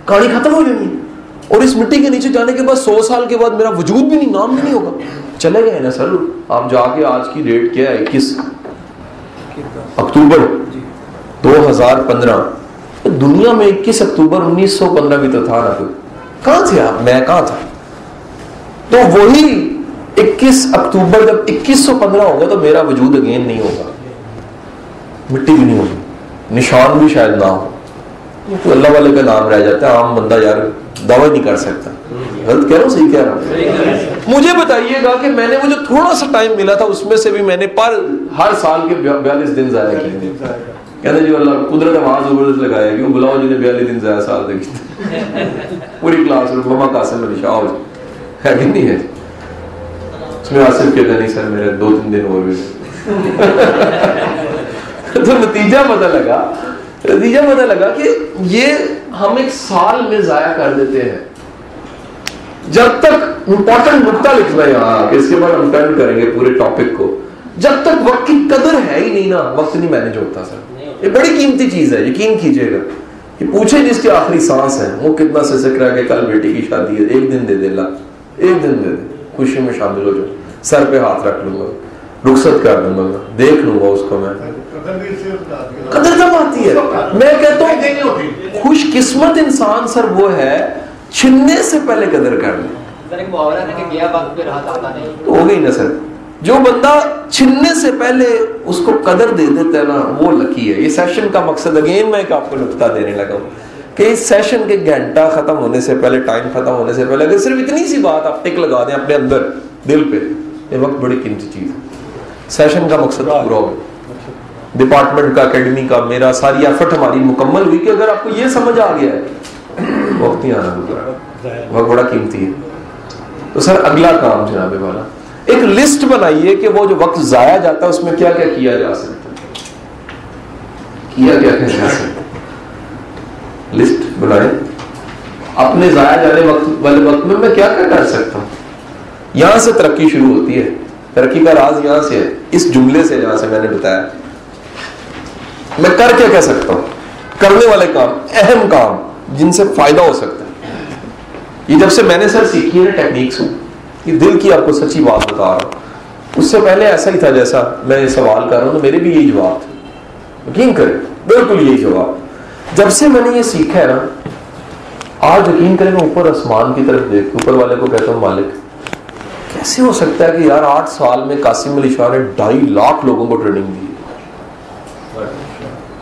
کہانی ختم ہو جائے گی. اور اس مٹی کے نیچے جانے کے بعد 100 سال کے بعد میرا وجود بھی نہیں, نام بھی نہیں ہوگا. چلے گئے نا سر. آپ جا کے آج کی ڈیٹ کیا ہے 21 اکتوبر 2015. دنیا میں 21 اکتوبر 1915 بھی تو تھا نا کوئی. کہاں تھے آپ, میں کہاں تھا؟ تو وہی 21 اکتوبر جب 2115 ہوگا تو میرا وجود اگین نہیں ہوگا, مٹی بھی نہیں ہوگی, نشان بھی شاید نہ ہو. تو اللہ والے کا نام رہ جاتا ہے. عام بندہ یار دعوی نہیں کر سکتا. غلط کہہ رہا ہوں صحیح کہہ رہا ہوں؟ مجھے بتائیے گا کہ میں نے وہ جو تھوڑا سا ٹائم ملا تھا اس میں سے بھی میں نے ہر سال کے 42 دن ضائع کیے. کہتے جو اللہ قدرت وہاں زبردست لگایا کیوں بلاؤ جنہیں 42 دن ضائع سال دیکھتے پوری کلاس میں مما قاسم علی شاہ ہے کہ نہیں ہے. اس میں آصف کہتا نہیں سر میرے 2-3 دن اور بھی. تو نتیجہ پتہ لگا کہ یہ ہم ایک سال میں ضائع کر دیتے ہیں. جب تک امپورٹنٹ نقطہ لکھنا ہے یہاں کہ اس کے بعد ہم ٹرن کریں گے پورے ٹاپک کو, جب تک وقت کی قدر ہے ہی نہیں نا وقت نہیں مینج ہوتا سر. یہ بڑی قیمتی چیز ہے, یقین کیجئے گا. کہ پوچھے جس کی آخری سانس ہے وہ کتنا سے ذکر ہے کہ کل بیٹی کی شادی ہے, 1 دن دے دے اللہ, 1 دن دے دے, خوشی میں شامل ہو جاؤ, سر پہ ہاتھ رکھ لوں گا, رخصت کر دوں گا, دیکھ لوں گا اس کو. میں قدر تب آتی ہے. میں کہتا ہوں خوش قسمت انسان سر وہ ہے چھننے سے پہلے قدر کر لے. ہو گئی نا سر. جو بندہ چھننے سے پہلے اس کو قدر دے دیتا ہے نا وہ لکی ہے. یہ سیشن کا مقصد اگین میں ایک آپ کو نقطہ دینے لگا ہوں کہ اس سیشن کے گھنٹہ ختم ہونے سے پہلے, ٹائم ختم ہونے سے پہلے اگر صرف اتنی سی بات آپ ٹک لگا دیں اپنے اندر دل پہ, یہ وقت بڑی قیمتی چیز ہے. سیشن کا مقصد پورا ہو گیا. ڈپارٹمنٹ کا, اکیڈمی کا, میرا ساری ایفرٹ ہماری مکمل ہوئی کہ اگر آپ کو یہ سمجھ آ گیا ہے وقت نہیں آنا گزرا, وقت بڑا قیمتی ہے. تو سر اگلا کام جناب والا, ایک لسٹ بنائیے کہ وہ جو وقت ضائع جاتا ہے اس میں کیا کیا کیا جا سکتا ہے, کیا جا سکتا ہے. لسٹ بنائیں اپنے ضائع جانے والے وقت میں کیا کیا کر سکتا ہوں. یہاں سے ترقی شروع ہوتی ہے. ترقی کا راز یہاں سے ہے, اس جملے سے جہاں سے میں نے بتایا. میں کر کیا سکتا ہوں, کرنے والے کام, اہم کام جن سے فائدہ ہو سکتا ہے. یہ جب سے میں نے سر سیکھی ہے ٹیکنیکس, یہ دل کی آپ کو سچی بات بتا رہا ہوں. اس سے پہلے ایسا ہی تھا جیسا میں یہ سوال کر رہا ہوں تو میرے بھی یہی جواب تھے, یقین کریں بالکل یہی جواب. جب سے میں نے یہ سیکھا ہے نا, آج یقین کریں میں اوپر آسمان کی طرف دیکھ اوپر والے کو کہتا ہوں مالک کیسے ہو سکتا ہے کہ یار 8 سال میں قاسم علی شاہ نے 2.5 لاکھ لوگوں کو ٹریننگ دی,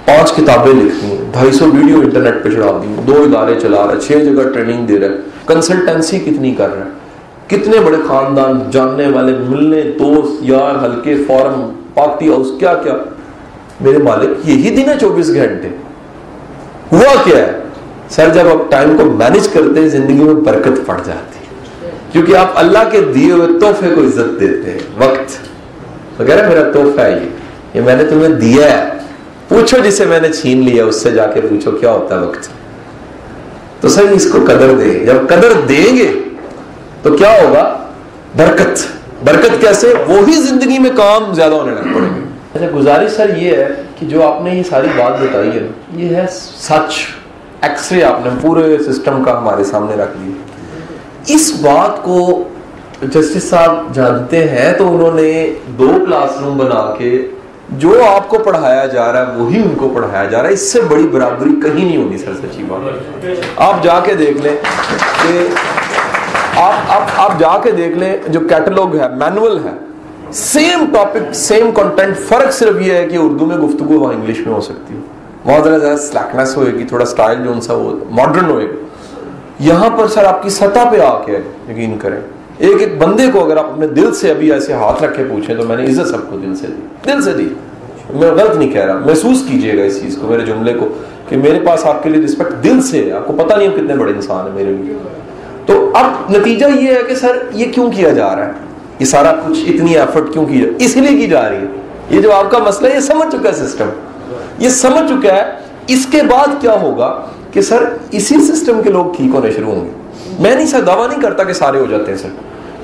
5 کتابیں لکھی ہیں, 250 ویڈیو انٹرنیٹ پہ چڑھا دی, 2 ادارے چلا رہا ہے, 6 جگہ ٹریننگ دے رہا ہے, کنسلٹنسی کتنی کر رہا ہے, کتنے بڑے خاندان, جاننے والے, ملنے, دوست یار, ہلکے, فورم, پارٹی ہاؤس, کیا کیا. میرے مالک یہی دن ہے 24 گھنٹے. ہوا کیا ہے سر جب آپ ٹائم کو مینج کرتے ہیں زندگی میں برکت پڑ جاتی ہے، کیونکہ آپ اللہ کے دیے ہوئے تحفے کو عزت دیتے ہیں. وقت وغیرہ میرا تحفہ ہے، یہ میں نے تمہیں دیا ہے، پوچھو جسے میں نے چھین لیا اس سے جا کے پوچھو کیا ہوتا ہے وقت. تو سر اس کو قدر دیں. جب قدر دیں گے تو کیا ہوگا؟ برکت. برکت کیسے؟ وہی زندگی میں کام زیادہ ہونے لگ پڑیں گے. اچھا گزارش سر یہ ہے کہ جو آپ نے یہ ساری بات بتائی ہے یہ ہے سچ. ایکس رے آپ نے پورے سسٹم کا ہمارے سامنے رکھ دیا. اس بات کو جسٹس صاحب جانتے ہیں تو انہوں نے 2 کلاس روم بنا کے جو آپ کو پڑھایا جا رہا ہے وہی ان کو پڑھایا جا رہا ہے. اس سے بڑی برابری کہیں نہیں ہوگی سر. سچی بات آپ جا کے دیکھ لیں کہ آپ جا کے دیکھ لیں جو کیٹالوگ ہے، مینول ہے، سیم ٹاپک سیم کنٹینٹ، فرق صرف یہ ہے کہ اردو میں گفتگو وہاں انگلش میں ہو سکتی ہے، وہاں ذرا زیادہ سلیکنیس ہوئے گی، تھوڑا سٹائل جو ان سا وہ ماڈرن ہوئے گا. یہاں پر سر آپ کی سطح پہ آ کے یقین کریں ایک بندے کو اگر آپ اپنے دل سے ابھی ایسے ہاتھ رکھ کے پوچھیں تو میں نے عزت سب کو دل سے دی. میں غلط نہیں کہہ رہا، محسوس کیجئے گا اس چیز کو، میرے جملے کو، کہ میرے پاس آپ کے لیے رسپیکٹ دل سے ہے. آپ کو پتہ نہیں ہم کتنے بڑے انسان ہیں میرے لیے. تو اب نتیجہ یہ ہے کہ سر یہ کیوں کیا جا رہا ہے، یہ سارا کچھ اتنی ایفرٹ کیوں کی جائے؟ اس لیے کی جا رہی ہے. یہ جو آپ کا مسئلہ ہے یہ سمجھ چکا ہے سسٹم، یہ سمجھ چکا ہے. اس کے بعد کیا ہوگا کہ سر اسی سسٹم کے لوگ ٹھیک ہونے شروع ہوں گے. میں نہیں سر دعویٰ نہیں کرتا کہ سارے ہو جاتے ہیں سر،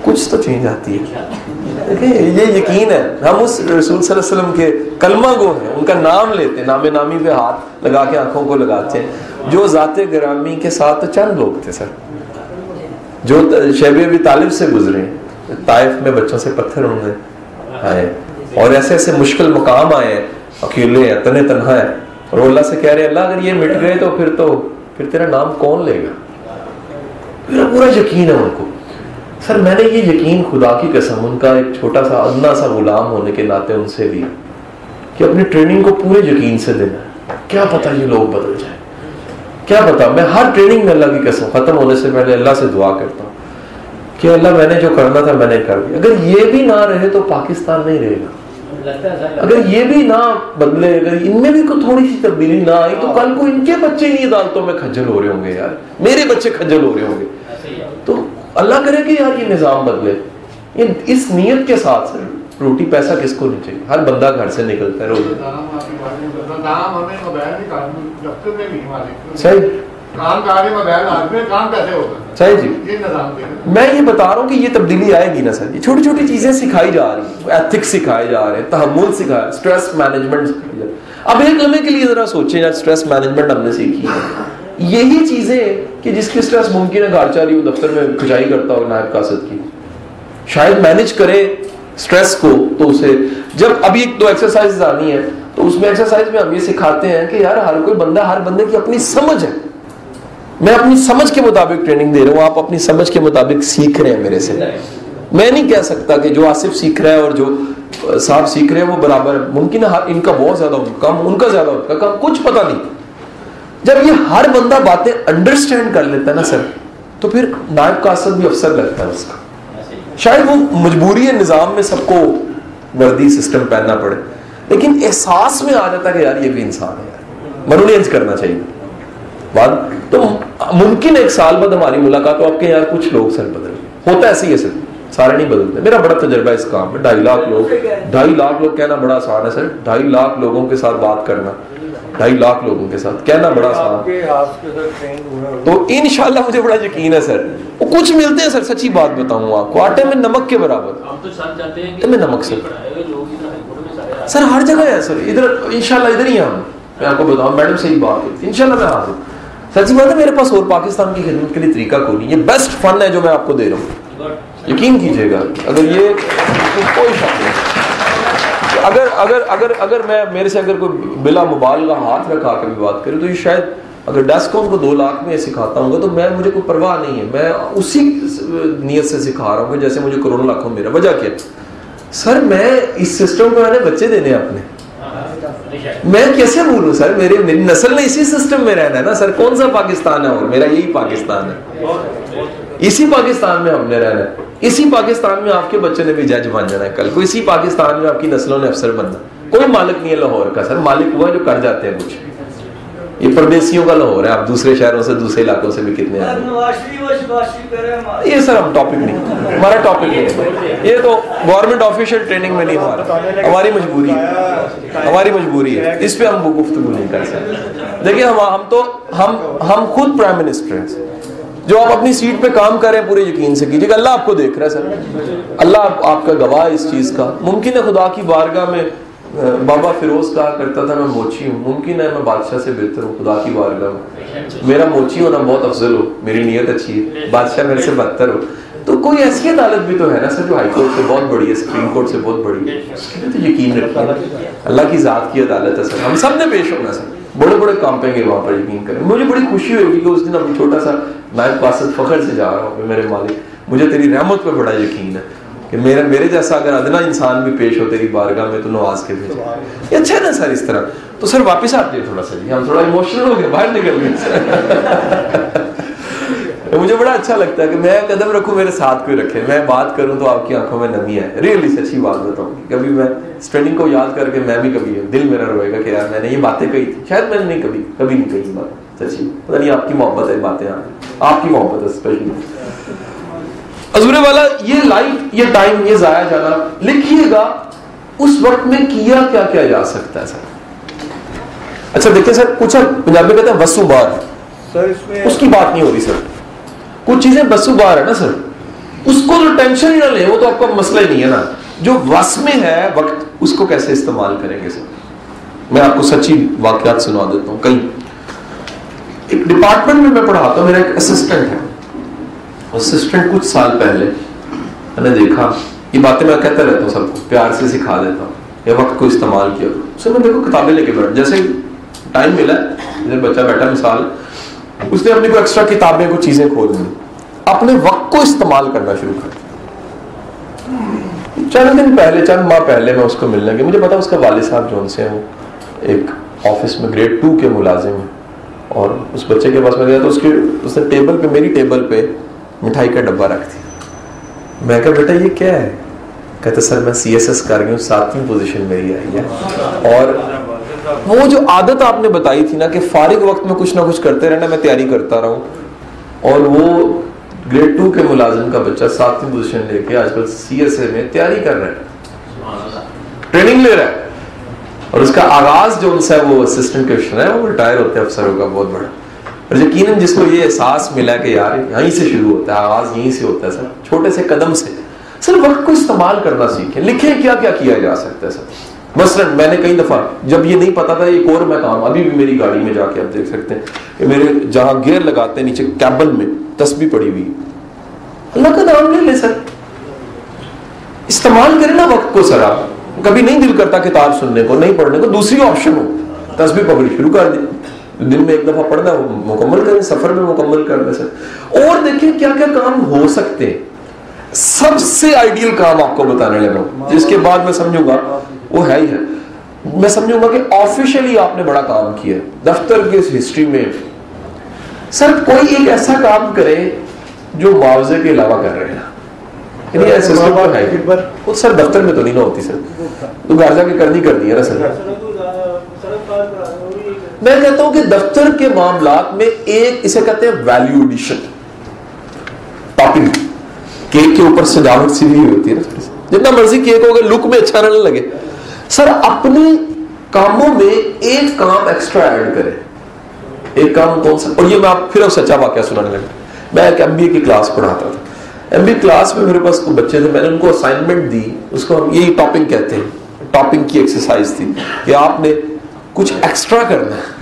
کچھ تو چینج آتی ہے. یہ یقین ہے. ہم اس رسول صلی اللہ علیہ وسلم کے کلمہ گو ہیں، ان کا نام لیتے ہیں، نام نامی پہ ہاتھ لگا کے آنکھوں کو لگاتے ہیں. جو ذات گرامی کے ساتھ تو چند لوگ تھے سر، جو شیب ابی طالب سے گزرے، طائف میں بچوں سے پتھر انہوں نے آئے، اور ایسے ایسے مشکل مقام آئے ہیں، اکیلے ہیں، تنہا ہیں، اور اللہ سے کہہ رہے ہیں اللہ اگر یہ مٹ گئے تو پھر تیرا نام کون لے گا؟ میرا پورا یقین ہے ان کو. سر میں نے یہ یقین خدا کی قسم ان کا ایک چھوٹا سا ادنا سا غلام ہونے کے ناطے ان سے لیا کہ اپنی ٹریننگ کو پورے یقین سے دینا ہے. کیا پتا یہ لوگ بدل جائیں، کیا پتا. میں ہر ٹریننگ میں اللہ کی قسم ختم ہونے سے پہلے اللہ سے دعا کرتا ہوں کہ اللہ میں نے جو کرنا تھا میں نے کر دیا. اگر یہ بھی نہ رہے تو پاکستان نہیں رہے گا. اگر یہ بھی نہ بدلے، اگر ان میں بھی کوئی تھوڑی سی تبدیلی نہ آئی تو کل کو ان کے بچے ہی عدالتوں میں کھجل ہو رہے ہوں گے، یار میرے بچے کھجل ہو رہے ہوں گے. تو اللہ کرے کہ یار یہ نظام بدلے. اس نیت کے ساتھ سر روٹی پیسہ کس کو نہیں چاہیے؟ ہر بندہ گھر سے نکلتا ہے روز. صحیح صحیح جی. میں یہ بتا رہا ہوں کہ یہ تبدیلی آئے گی نا سر. یہ چھوٹی چھوٹی چیزیں سکھائی جا رہی ہیں، ایتھکس سکھائے جا رہے ہیں، تحمل سکھایا، اسٹریس مینجمنٹ سکھائی جا رہی ہے. اب ایک لمحے کے لیے ذرا سوچیں یار اسٹریس مینجمنٹ ہم نے سیکھی ہے. یہی چیزیں کہ جس کی اسٹریس ممکن ہے گھر چاہ رہی ہو دفتر میں کھچائی کرتا ہو نائب قاصد کی، شاید مینج کرے اسٹریس کو. تو اسے جب ابھی 2 ایکسرسائز آنی ہے تو اس میں ایکسرسائز میں ہم یہ سکھاتے ہیں کہ یار ہر کوئی بندہ، ہر بندے کی اپنی سمجھ ہے. میں اپنی سمجھ کے مطابق ٹریننگ دے رہا ہوں، آپ اپنی سمجھ کے مطابق سیکھ رہے ہیں میرے سے. میں نہیں کہہ سکتا کہ جو آصف سیکھ رہا ہے اور جو صاحب سیکھ رہے ہیں وہ برابر ہے. ممکن ہے ان کا بہت زیادہ کم، ان کا زیادہ ان کا کم، کچھ پتہ نہیں. جب یہ ہر بندہ باتیں انڈرسٹینڈ کر لیتا ہے نا سر تو پھر نائب قاصد بھی افسر لگتا ہے اس کا. شاید وہ مجبوری ہے نظام میں سب کو وردی سسٹم پہننا پڑے، لیکن احساس میں آ جاتا ہے کہ یار یہ بھی انسان ہے، یار منولینس کرنا چاہیے. بات تو ممکن 1 سال بعد ہماری ملاقات ہو آپ کے یار کچھ لوگ سر بدل ہوتا ہے. ایسے ہی ہے سر، سارے نہیں بدلتے. میرا بڑا تجربہ اس کام میں. 2.5 لاکھ لوگ کہنا بڑا آسان ہے سر. 2.5 لاکھ لوگوں کے ساتھ بات کرنا، 2.5 لاکھ لوگوں کے ساتھ کہنا بڑا آسان. تو انشاءاللہ مجھے بڑا یقین ہے سر وہ کچھ ملتے ہیں سر. سچی بات بتاؤں آپ کو، آٹے میں نمک کے برابر میں نمک سر ہر جگہ ہے سر. ادھر انشاءاللہ ادھر ہی ہیں ہم. میں آپ کو بتاؤں میڈم سے ہی بات ہوئی تھی، انشاءاللہ میں حاضر. سچی بات ہے میرے پاس اور پاکستان کی خدمت کے لیے طریقہ کوئی نہیں. یہ بیسٹ فن ہے جو میں آپ کو دے رہا ہوں، یقین کیجئے گا. اگر یہ کوئی شک نہیں، اگر میں میرے سے اگر کوئی بلا مبالغہ ہاتھ رکھا کے بھی بات کرے تو یہ شاید اگر 10 کو ان کو 2 لاکھ میں سکھاتا ہوں گا تو مجھے کوئی پرواہ نہیں ہے. میں اسی نیت سے سکھا رہا ہوں جیسے مجھے کروڑوں لاکھوں میرا. وجہ کیا سر؟ میں اس سسٹم کو میں نے بچے دینے اپنے، میں کیسے بھولوں سر؟ میری نسل نے اسی سسٹم میں رہنا ہے نا سر. کون سا پاکستان ہے؟ اور میرا یہی پاکستان ہے. اسی پاکستان میں ہم نے رہنا ہے. اسی پاکستان میں آپ کے بچے نے بھی جج بن جانا ہے کل کو. اسی پاکستان میں آپ کی نسلوں نے افسر بننا. کوئی مالک نہیں ہے لاہور کا سر. مالک ہوا جو کر جاتے ہیں کچھ. یہ پردیسیوں کا لاہور ہے, آپ دوسرے شہروں سے دوسرے علاقوں سے بھی کتنے آئے. یہ سر ہم ٹاپک نہیں, ہمارا ٹاپک نہیں ہے, یہ تو گورنمنٹ آفیشیل ٹریننگ میں نہیں ہماری مجبوری ہے, ہماری مجبوری ہے, اس پہ ہم گفتگو نہیں کر سکتے. دیکھیے ہم خود پرائم منسٹر ہیں, جو آپ اپنی سیٹ پہ کام کریں پورے یقین سے کیجیے کہ اللہ آپ کو دیکھ رہا ہے سر, اللہ آپ کا گواہ ہے اس چیز کا. ممکن ہے خدا کی بارگاہ میں بابا فیروز کہا کرتا تھا میں موچی ہوں, ممکن ہے میں بادشاہ سے بہتر ہوں خدا کی بارگاہ میں, میرا موچی ہونا بہت افضل ہو, میری نیت اچھی ہے, بادشاہ میرے سے بدتر ہو. تو کوئی ایسی عدالت بھی تو ہے نا سر جو ہائی کورٹ سے بہت بڑی ہے, سپریم کورٹ سے بہت بڑی ہے, اس کے لیے تو یقین رکھیں. اللہ کی ذات کی عدالت ہے سر, ہم سب نے پیش ہونا سر, بڑے بڑے کام پہ گے وہاں پر, یقین کریں. مجھے بڑی خوشی ہوگی کہ اس دن ہم چھوٹا سا نائب قاصد فخر سے جا رہا ہوں کہ میرے مالک مجھے تیری رحمت پہ بڑا یقین ہے کہ میرے جیسا اگر ادنا انسان بھی پیش ہو تیری بارگاہ میں تو نواز کے بھیجے. یہ اچھا ہے نا سر اس طرح. تو سر واپس آتے ہیں تھوڑا سا, جی ہم تھوڑا ایموشنل ہو گئے, باہر نکل گئے. مجھے بڑا اچھا لگتا ہے کہ میں قدم رکھوں میرے ساتھ کوئی رکھے, میں بات کروں تو آپ کی آنکھوں میں نمی ہے. ریئلی سچی بات بتاؤں, کبھی میں اسٹریننگ کو یاد کر کے میں بھی کبھی دل میرا روئے گا کہ یار میں نے یہ باتیں کہی تھی, شاید میں نے نہیں کبھی نہیں کہی بات سچی. پتہ نہیں آپ کی محبت ہے باتیں, آپ کی محبت ہے اسپیشلی. حضور والا یہ لائف, یہ ٹائم, یہ ضائع جانا, لکھیے گا اس وقت میں کیا کیا جا سکتا ہے سر. اچھا دیکھیں سر, کچھ پنجابی کہتے ہیں وسو بار, اس کی بات نہیں ہو رہی سر. کچھ چیزیں وسو بار ہے نا سر, اس کو تو ٹینشن ہی نہ لیں, وہ تو آپ کا مسئلہ ہی نہیں ہے نا. جو وس میں ہے وقت, اس کو کیسے استعمال کریں گے سر. میں آپ کو سچی واقعات سنا دیتا ہوں. کہیں ایک ڈپارٹمنٹ میں پڑھاتا ہوں, میرا ایک اسسٹنٹ ہے. اسسٹنٹ کچھ سال پہلے میں نے دیکھا, یہ باتیں میں کہتا رہتا ہوں سب کو, پیار سے سکھا دیتا ہوں, یہ وقت کو استعمال کیا کرو. سر میں دیکھو کتابیں لے کے بیٹھ, جیسے ٹائم ملا ادھر بچہ بیٹھا مثال, اس نے اپنی کو ایکسٹرا کتابیں کو چیزیں کھول دی, اپنے وقت کو استعمال کرنا شروع کر دیا. چند دن پہلے, چند ماہ پہلے میں اس کو ملنے گیا. مجھے پتا اس کا والد صاحب جو ان سے ہیں وہ ایک آفس میں گریڈ 2 کے ملازم ہیں, اور اس بچے کے پاس میں گیا تو اس نے ٹیبل پہ, میری ٹیبل پہ مٹھائی کا ڈبہ رکھ دیا. میں کہا بیٹا یہ کیا ہے؟ کہتے سر میں CSS کر گئی ہوں, 7ویں پوزیشن میری آئی ہے. اور وہ جو عادت آپ نے بتائی تھی نا کہ فارغ وقت میں کچھ نہ کچھ کرتے رہنا, میں تیاری کرتا رہا ہوں. اور وہ گریڈ 2 کے ملازم کا بچہ 7ویں پوزیشن لے کے آج کل CSA میں تیاری کر رہا ہے, ٹریننگ لے رہا ہے. اور اس کا آغاز جو ان سے وہ اسسٹنٹ کمشنر ہے, وہ ریٹائر ہوتے ہیں افسروں کا بہت بڑا. اور یقیناً جس کو یہ احساس ملا کہ یار یہیں سے شروع ہوتا ہے, آغاز یہیں سے ہوتا ہے سر, چھوٹے سے قدم سے. سر وقت کو استعمال کرنا سیکھیں, لکھیں کیا کیا جا سکتا ہے سر. مثلاً میں نے کئی دفعہ جب یہ نہیں پتا تھا, ایک اور میں کام ابھی بھی میری گاڑی میں جا کے آپ دیکھ سکتے ہیں کہ میرے جہاں گیئر لگاتے ہیں نیچے کیبن میں تسبیح پڑی ہوئی, اللہ کا نام لے لے سر, استعمال کریں نا وقت کو سر. آپ کبھی نہیں دل کرتا کتاب سننے کو, نہیں پڑھنے کو, دوسری آپشن ہو, تسبیح پکڑی شروع کر دیں, دن میں ایک دفعہ پڑھنا مکمل کریں, سفر میں مکمل کر دیں سر. اور دیکھیں کیا کیا کام ہو سکتے ہیں. سب سے آئیڈیل کام آپ کو بتانے لگا ہوں, جس کے بعد میں سمجھوں گا وہ ہے ہی ہے, میں سمجھوں گا کہ آفیشلی آپ نے بڑا کام کیا ہے دفتر کی اس ہسٹری میں. سر کوئی ایک ایسا کام کرے جو معاوضے کے علاوہ کر رہے ہیں, یعنی ایسے سر دفتر میں تو نہیں نہ ہوتی سر, تو گھر جا کے کرنی ہے نا سر. میں کہتا ہوں کہ دفتر کے معاملات میں ایک اسے کہتے ہیں ویلیو ایڈیشن, ٹاپنگ. کیک کے اوپر سجاوٹ سی بھی ہوتی ہے نا, جتنا مرضی کیک ہوگا لک میں اچھا نہ لگے. سر اپنے کاموں میں ایک کام ایکسٹرا ایڈ کرے. ایک کام کون سا, اور یہ میں آپ پھر سچا واقعہ سنانے لگا. میں ایک MBA کی کلاس پڑھاتا تھا. MBA کلاس میں میرے پاس کچھ بچے تھے, میں نے ان کو اسائنمنٹ دی, اس کو ہم یہی ٹاپنگ کہتے ہیں, ٹاپنگ کی ایکسرسائز تھی کہ آپ نے کچھ ایکسٹرا کرنا ہے,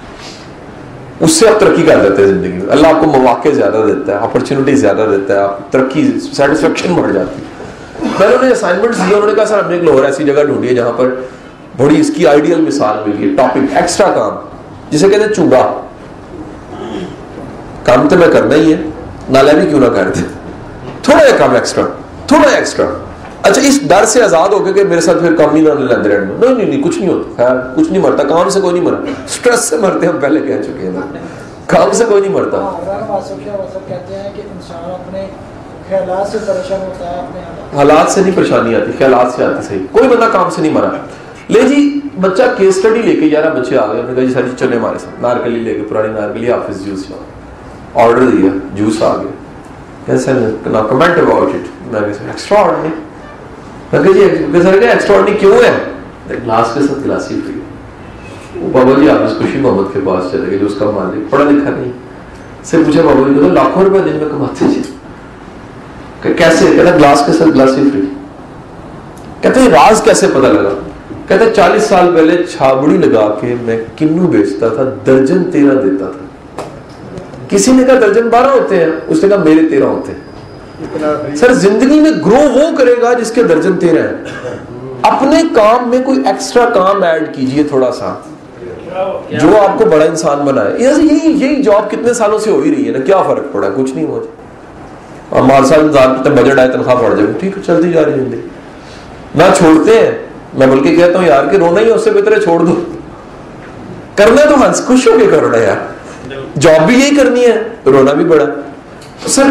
اس سے آپ ترقی کر دیتے ہیں زندگی میں. اللہ آپ کو مواقع زیادہ دیتا ہے, اپرچونٹی زیادہ دیتا ہے, آپ ترقی سیٹسفیکشن بڑھ جاتی ہے. میں نے انہیں اسائنمنٹس دیے, انہوں نے کہا سر ہم نے ایک لاہور ایسی جگہ ڈھونڈی ہے جہاں پر بڑی اس کی آئیڈیل مثال ملی ہے, ٹاپک ایکسٹرا کام, جسے کہتے ہیں چوبا. کام تو میں کرنا ہی ہے, نالے بھی کیوں نہ کرتے, تھوڑا ایک کام ایکسٹرا, تھوڑا ایکسٹرا. اچھا اس ڈر سے آزاد ہو کے کہ میرے ساتھ پھر کام ہی نہ لیندے رہنے. نہیں کچھ نہیں ہوتا, خیر کچھ نہیں مرتا, کام سے کوئی نہیں مرا, اسٹریس سے مرتے ہیں, ہم پہلے کہہ چکے ہیں, کام سے کوئی نہیں مرتا. کہتے ہیں کہ انسان اپنے خیالات سے پریشان ہوتا ہے, اپنے حالات سے نہیں پریشانی آتی, خیالات سے آتی. صحیح, کوئی بندہ کام سے نہیں مرا. لے جی بچہ کیس اسٹڈی لے کے 11 بچے آ گئے, انہوں نے کہا جی سر جی چلے ہمارے ساتھ, نارکلی لے کے, پرانی نارکلی, حافظ جوس آرڈر دیا, جوس آ گیا. Comment about it. میں نے کہا ایکسٹرا آرڈنری. میں کہا جی سر کیا ایکسٹرا آرڈنری کیوں ہے؟ گلاس کے ساتھ گلاسی فری. وہ بابا جی حافظ خوشی محمد کے پاس چلے گئے جو اس کا مالک, پڑھا لکھا نہیں, سے پوچھا بابا جی لاکھوں روپے دن میں کماتے جی, کہ کیسے؟ کہتا گلاس کے ساتھ گلاسی فری. کہتے ہیں راز کیسے پتہ لگا؟ کہتے ہیں 40 سال پہلے چھابڑی لگا کے میں کنو بیچتا تھا, درجن 13 دیتا تھا. کسی نے کہا درجن 12 ہوتے ہیں, اس نے کہا میرے 13 ہوتے ہیں. سر زندگی میں گرو وہ کرے گا جس کے درجن 13 ہیں. اپنے کام میں کوئی ایکسٹرا کام ایڈ کیجئے تھوڑا سا, جو آپ کو بڑا انسان بنائے. یہی جاب کتنے سالوں سے ہو ہی رہی ہے نا, کیا فرق پڑا ہے؟ کچھ نہیں ہوا. ہمارے ساتھ بجٹ آئے, تنخواہ بڑھ جائے, ٹھیک ہے چلتی جا رہی زندگی. نہ چھوڑتے ہیں. میں بلکہ کہتا ہوں یار کہ رونا ہی اس سے بہتر ہے چھوڑ دو. کرنا تو ہنس خوش ہو کے کرنا یار, جاب بھی یہی کرنی ہے, رونا بھی بڑا. سر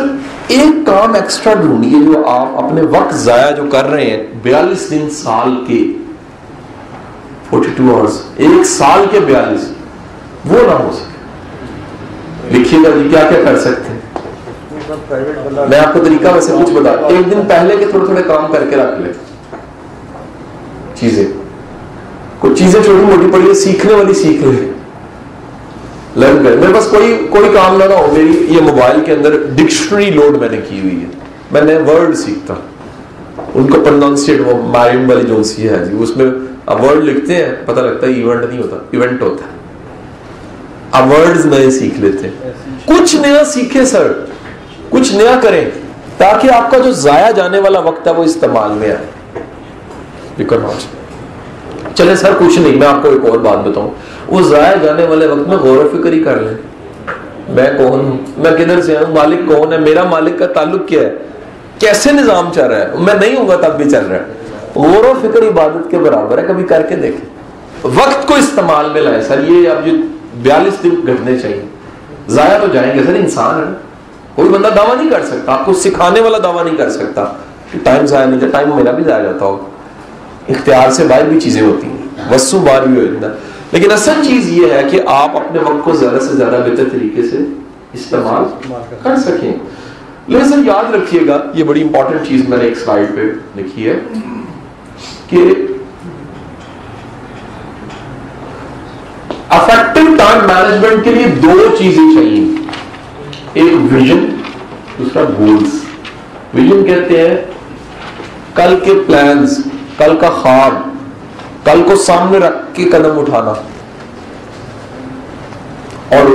ایک کام ایکسٹرا ڈھونڈیے جو آپ اپنے وقت ضائع جو کر رہے ہیں 42 دن سال کے 42 آورز, ایک سال کے 42, وہ نہ ہو سکے. لکھیے گا جی کیا کیا کر سکتے ہیں. میں آپ کو طریقہ ویسے کچھ بتا, ایک دن پہلے کے تھوڑے تھوڑے کام کر کے رکھ لیں. چیزیں کچھ چیزیں چھوٹی موٹی پڑی ہے, سیکھنے والی سیکھ لیں, لرن کریں. میرے پاس کوئی کام نہ ہو, میری یہ موبائل کے اندر ڈکشنری لوڈ میں نے کی ہوئی ہے, میں نئے ورڈ سیکھتا ہوں, ان کو پروننسیٹ, وہ ماریم والی جو سی ہے جی, اس میں اب ورڈ لکھتے ہیں پتہ لگتا ہے ایونٹ نہیں ہوتا, ایونٹ ہوتا ہے. اب ورڈز نئے سیکھ لیتے ہیں. کچھ نیا سیکھیں سر, کچھ نیا کریں تاکہ آپ کا جو ضائع جانے والا وقت ہے وہ استعمال میں آئے. چلے سر کچھ نہیں, میں آپ کو ایک اور بات بتاؤں, وہ ضائع جانے والے وقت میں غور و فکر ہی کر لیں. میں کون ہوں, میں کدھر سے ہوں, مالک کون ہے, میرا مالک کا تعلق کیا ہے, کیسے نظام چل رہا ہے. میں نہیں ہوں گا تب بھی چل رہا ہے. غور و فکر عبادت کے برابر ہے, کبھی کر کے دیکھیں. وقت کو استعمال میں لائیں سر. یہ اب جو 42 دن گھٹنے چاہیے, ضائع تو جائیں گے سر, انسان ہے. کوئی بندہ دعویٰ نہیں کر سکتا, آپ کو سکھانے والا دعویٰ نہیں کر سکتا کہ ٹائم ضائع نہیں جاتا. ٹائم میرا بھی ضائع جاتا ہوگا, اختیار سے باہر بھی چیزیں ہوتی ہیں, وسو بار بھی ہو جاتا. لیکن اصل چیز یہ ہے کہ آپ اپنے وقت کو زیادہ سے زیادہ بہتر طریقے سے استعمال کر سکیں. لیکن سر یاد رکھیے گا, یہ بڑی امپورٹنٹ چیز میں نے ایک سلائیڈ پہ لکھی ہے کہ افیکٹو ٹائم مینجمنٹ کے لیے 2 چیزیں چاہیے, ایک ویژن, دوسرا گولز. ویژن کہتے ہیں کل کے پلانز, کل کا خواب, کل کو سامنے رکھ کے قدم اٹھانا. اور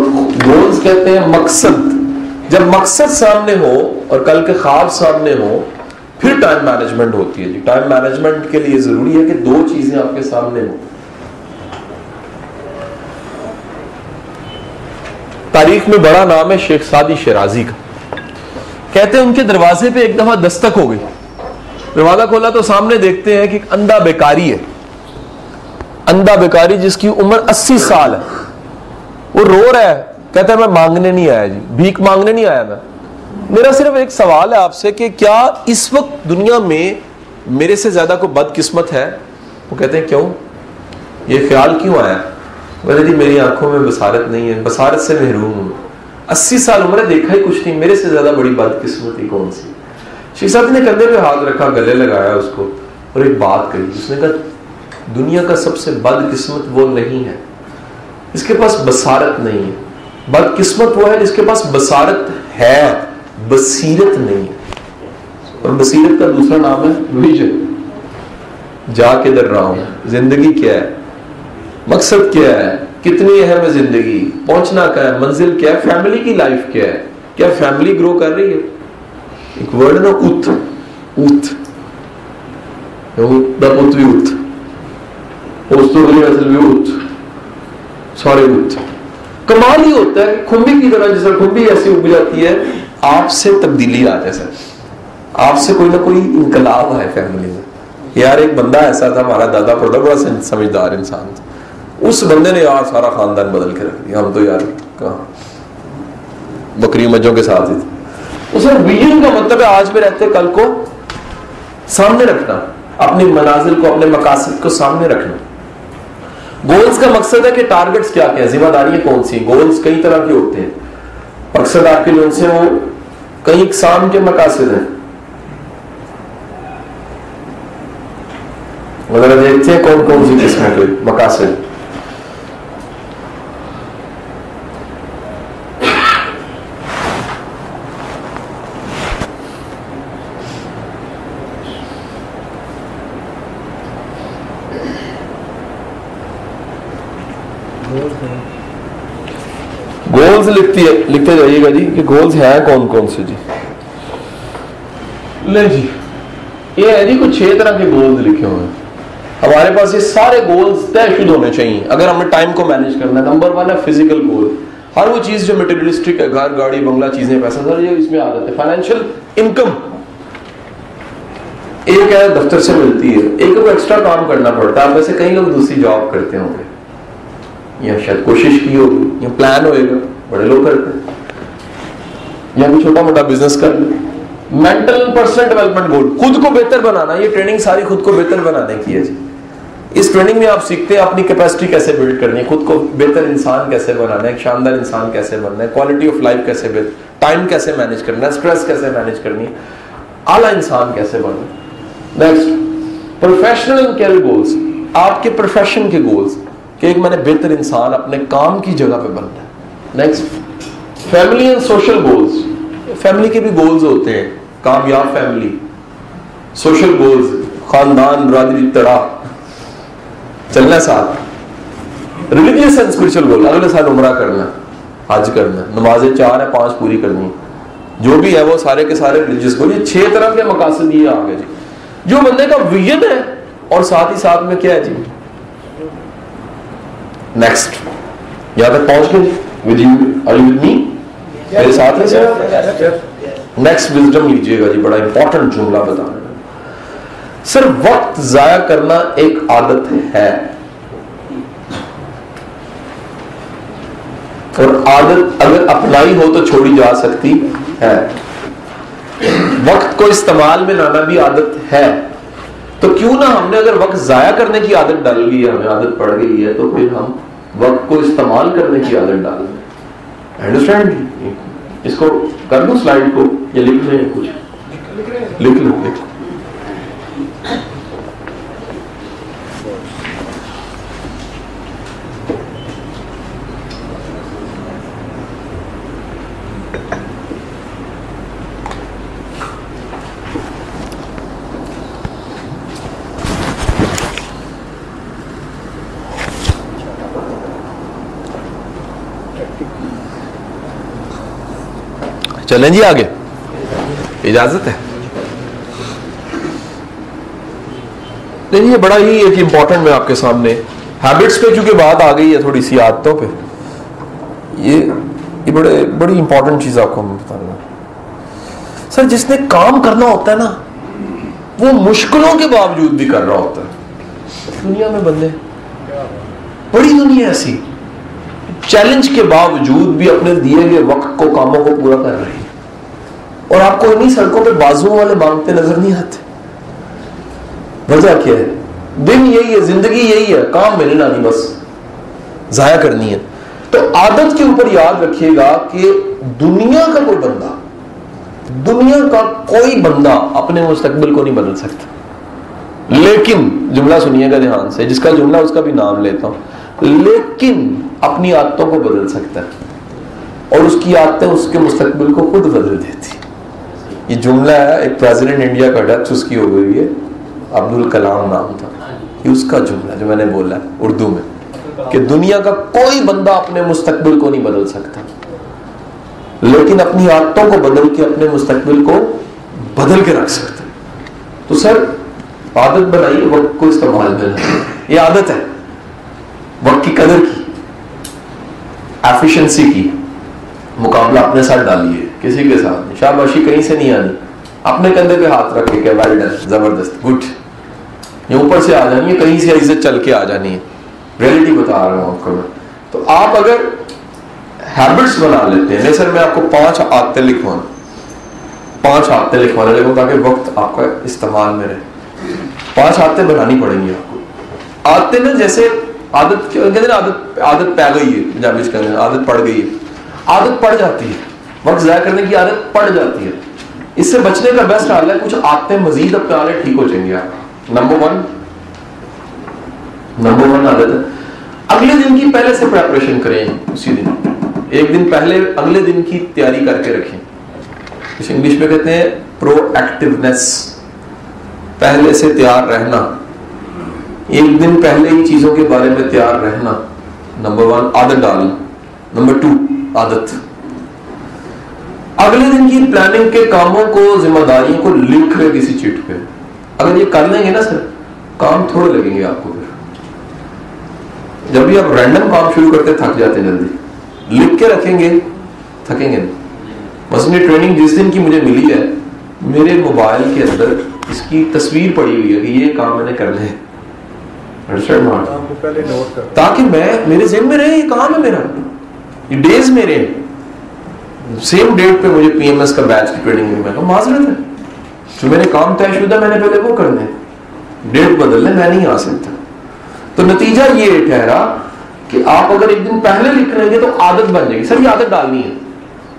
گولز کہتے ہیں مقصد. جب مقصد سامنے ہو اور کل کے خواب سامنے ہو پھر ٹائم مینجمنٹ ہوتی ہے جی. ٹائم مینجمنٹ کے لیے ضروری ہے کہ 2 چیزیں آپ کے سامنے ہوں. تاریخ میں بڑا نام ہے شیخ سعدی شیرازی کا. کہتے ہیں ان کے دروازے پہ ایک دفعہ دستک ہو گئی, دروازہ کھولا تو سامنے دیکھتے ہیں کہ ایک اندھا بیکاری ہے, اندھا بیکاری جس کی عمر 80 سال ہے. وہ رو رہا ہے, کہتا ہے میں مانگنے نہیں آیا جی, بھیک مانگنے نہیں آیا. میرا صرف ایک سوال ہے آپ سے کہ کیا اس وقت دنیا میں میرے سے زیادہ کوئی بد قسمت ہے؟ وہ کہتے ہیں کیوں, یہ خیال کیوں آیا؟ بولے جی میری آنکھوں میں بصارت نہیں ہے, بصارت سے محروم ہوں, 80 سال عمر ہے, دیکھا ہی کچھ نہیں, میرے سے زیادہ بڑی بد قسمتی کون سی؟ شیخ صاحب نے کندھے پہ ہاتھ رکھا, گلے لگایا اس کو اور ایک بات کہی. اس نے کہا دنیا کا سب سے بد قسمت وہ نہیں ہے اس کے پاس بصارت نہیں ہے, بد قسمت وہ ہے جس کے پاس بصارت ہے, بصیرت نہیں ہے. اور بصیرت کا دوسرا نام ہے ویژن. جا کے در رہا ہوں, زندگی کیا ہے, مقصد کیا ہے, کتنی اہم ہے زندگی, پہنچنا کیا ہے, منزل کیا ہے, فیملی کی لائف کیا ہے, کیا فیملی گرو کر رہی ہے. ایک ورڈ ہے نا اوت, اوت دا پوت بھی اوت, اس تو گلی اصل بھی اوت, سارے اوت. کمال ہی ہوتا ہے کہ کھمبی کی طرح, جیسا کھمبی ایسی اگ جاتی ہے, آپ سے تبدیلی آ جائے سر, آپ سے کوئی نہ کوئی انقلاب ہے فیملی میں. یار ایک بندہ ایسا تھا, ہمارا دادا پڑتا, بڑا سمجھدار انسان تھا, اس بندے نے یار سارا خاندان بدل کے رکھ دیا. ہم تو یار کہاں بکری مجھوں کے ساتھ ہی تھے. اس میں ویژن کا مطلب ہے آج میں رہتے کل کو سامنے رکھنا, اپنی منازل کو, اپنے مقاصد کو سامنے رکھنا. گولز کا مقصد ہے کہ ٹارگٹس کیا کیا، ذمہ داریاں کون سی. گولز کئی طرح کے ہوتے ہیں، مقصد آپ کے جن سے وہ کئی اقسام کے مقاصد ہیں. ذرا دیکھتے ہیں کون کون سی قسم کے مقاصد. گولز لکھتے جائیے گا جی کہ گولز ہیں کون کون سے. جی لے جی یہ ہے جی کچھ 6 طرح کے گولز لکھے ہوئے ہیں ہمارے پاس. یہ سارے گولز طے شدہ ہونے چاہیے اگر ہمیں ٹائم کو مینج کرنا ہے. نمبر 1 ہے فزیکل گول. ہر وہ چیز جو مٹیریلسٹک ہے، گھر گاڑی بنگلہ چیزیں پیسہ، سر یہ اس میں آ جاتے ہیں. فائنینشیل انکم ایک ہے دفتر سے ملتی ہے، ایک کو ایکسٹرا کام کرنا پڑتا ہے. آپ میں سے کئی لوگ دوسری جاب کرتے ہوں گے یا شاید کوشش کی ہوگی یا پلان ہوئے گا، بڑے لوگ کرتے ہیں، یا کوئی چھوٹا موٹا بزنس کر لیں. مینٹل پرسنل ڈیولپمنٹ گول، خود کو بہتر بنانا. یہ ٹریننگ ساری خود کو بہتر بنانے کی ہے جی. اس ٹریننگ میں آپ سیکھتے ہیں اپنی کیپیسٹی کیسے بلڈ کرنی ہے، خود کو بہتر انسان کیسے بنانا ہے، ایک شاندار انسان کیسے بننا ہے، کوالٹی آف لائف کیسے بہتر، ٹائم کیسے مینج کرنا ہے، اسٹریس کیسے مینج کرنی ہے، اعلیٰ انسان کیسے بننا ہے. Next professional and career goals, آپ کے پروفیشن کے گولز کہ ایک میں نے بہتر انسان اپنے کام کی جگہ پہ بننا ہے. Next family and social goals, family کے بھی گولز ہوتے ہیں، کامیاب فیملی. سوشل گولز، خاندان برادری اجتماع چلنا ساتھ. ریلیجیس اینڈ اسپرچل گول، اگلے سال عمرہ کرنا، حج کرنا، نمازیں 4 ہے 5 پوری کرنی، جو بھی ہے وہ سارے کے سارے ریلیجیس گول. یہ 6 طرح کے مقاصد یہ آگے جی جو بندے کا ویژن ہے اور ساتھ ہی ساتھ میں کیا ہے جی. نیکسٹ یہاں تک پہنچ گئے with you, are you with me, میرے ساتھ ہیں سر. نیکسٹ وزڈم لیجیے گا جی، بڑا امپورٹنٹ جملہ بتانا. سر وقت ضائع کرنا ایک عادت ہے، اور عادت اگر اپنائی ہو تو چھوڑی جا سکتی ہے. وقت کو استعمال میں لانا بھی عادت ہے. تو کیوں نہ ہم نے اگر وقت ضائع کرنے کی عادت ڈال لی ہے، ہمیں عادت پڑ گئی ہے، تو پھر ہم وقت کو استعمال کرنے کی عادت ڈال دیں. انڈرسٹینڈ؟ اس کو کر دوں سلائڈ کو یا لکھ لیں کچھ؟ لکھ لو. چلیں جی آگے، اجازت ہے؟ یہ بڑا ہی ایک امپورٹنٹ میں آپ کے سامنے ہیبٹس پہ چونکہ بات آ گئی ہے، تھوڑی سی عادتوں پہ، یہ بڑی امپورٹنٹ چیز آپ کو میں بتا رہا ہوں. سر جس نے کام کرنا ہوتا ہے نا، وہ مشکلوں کے باوجود بھی کر رہا ہوتا ہے. دنیا میں بندے، بڑی دنیا ایسی چیلنج کے باوجود بھی اپنے دیے گئے وقت کو، کاموں کو پورا کر رہی ہے. اور آپ کو انہی سڑکوں پہ بازو والے مانگتے نظر نہیں آتے. وجہ کیا ہے؟ دن یہی ہے، زندگی یہی ہے، کام میں نہیں لانی، بس ضائع کرنی ہے. تو عادت کے اوپر یاد رکھیے گا کہ دنیا کا کوئی بندہ اپنے مستقبل کو نہیں بدل سکتا. لیکن جملہ سنیے گا دھیان سے، جس کا جملہ اس کا بھی نام لیتا ہوں، لیکن اپنی عادتوں کو بدل سکتا ہے، اور اس کی عادتیں اس کے مستقبل کو خود بدل دیتی. یہ جملہ ہے، ایک پریزیڈنٹ انڈیا کا ڈیتھ اس کی ہو گئی ہے، عبد الکلام نام تھا. یہ اس کا جملہ جو میں نے بولا ہے اردو میں، کہ دنیا کا کوئی بندہ اپنے مستقبل کو نہیں بدل سکتا، لیکن اپنی عادتوں کو بدل کے اپنے مستقبل کو بدل کے رکھ سکتا. تو سر عادت بنائیے وقت کو استعمال میں، یہ عادت ہے وقت کی قدر کی، ایفیشنسی کی. مقابلہ اپنے ساتھ ڈالیے، کسی کے ساتھ نہیں. شاباشی کہیں سے نہیں آنی، اپنے کندھے پہ ہاتھ رکھ کے کہ ویل ڈن، زبردست، گڈ. یہ اوپر سے آ جانی ہے، کہیں سے عزت چل کے آ جانی ہے. ریئلٹی بتا رہا ہوں آپ کو. تو آپ اگر ہیبٹس بنا لیتے ہیں، سر میں آپ کو 5 عادتیں لکھوانا، 5 عادتیں لکھوانے لگوں تاکہ وقت آپ کا استعمال میں رہے. 5 عادتیں بنانی پڑیں گی آپ کو. عادتیں نا جیسے عادت کہتے ہیں عادت پہ گئی ہے، پنجابی سے کہتے ہیں عادت پڑ گئی ہے. عادت پڑ جاتی ہے، وقت ضائع کرنے کی عادت پڑ جاتی ہے. اس سے بچنے کا بیسٹ حال ہے کچھ عادتیں مزید اپنا لیں، ٹھیک ہو جائیں گے آپ. نمبر ون عادت ہے اگلے دن کی پہلے سے پریپریشن کریں. اسی دن ایک دن پہلے اگلے دن کی تیاری کر کے رکھیں. اس انگلش میں کہتے ہیں پرو ایکٹیونیس، پہلے سے تیار رہنا، ایک دن پہلے ہی چیزوں کے بارے میں تیار رہنا. نمبر 1 عادت ڈالنا. نمبر 2 عادت اگلے دن کی پلاننگ کے کاموں کو، ذمہ داریوں کو لکھ لیں کسی چٹ پہ. اگر یہ کر لیں گے نا سر، کام تھوڑے لگیں گے آپ کو. پھر جب بھی آپ رینڈم کام شروع کرتے تھک جاتے ہیں جلدی، لکھ کے رکھیں گے تھکیں گے نہیں. مثلا ٹریننگ جس دن کی مجھے ملی ہے، میرے موبائل کے اندر اس کی تصویر پڑی ہوئی ہے کہ یہ کام میں نے کرنا ہے، تاکہ میرے ذہن میں رہے یہ کام ہے میرا، یہ ڈیز میرے ہیں. سیم ڈیٹ پہ مجھے پی ایم ایس کا بیچ کی ٹریننگ میں کہا معذرت ہے، جو میرے کام طے شدہ میں نے پہلے وہ کرنے، ڈیٹ بدلنے میں نہیں آ سکتا. تو نتیجہ یہ ٹھہرا کہ آپ اگر ایک دن پہلے لکھ لیں گے تو عادت بن جائے گی. سر یہ عادت ڈالنی ہے،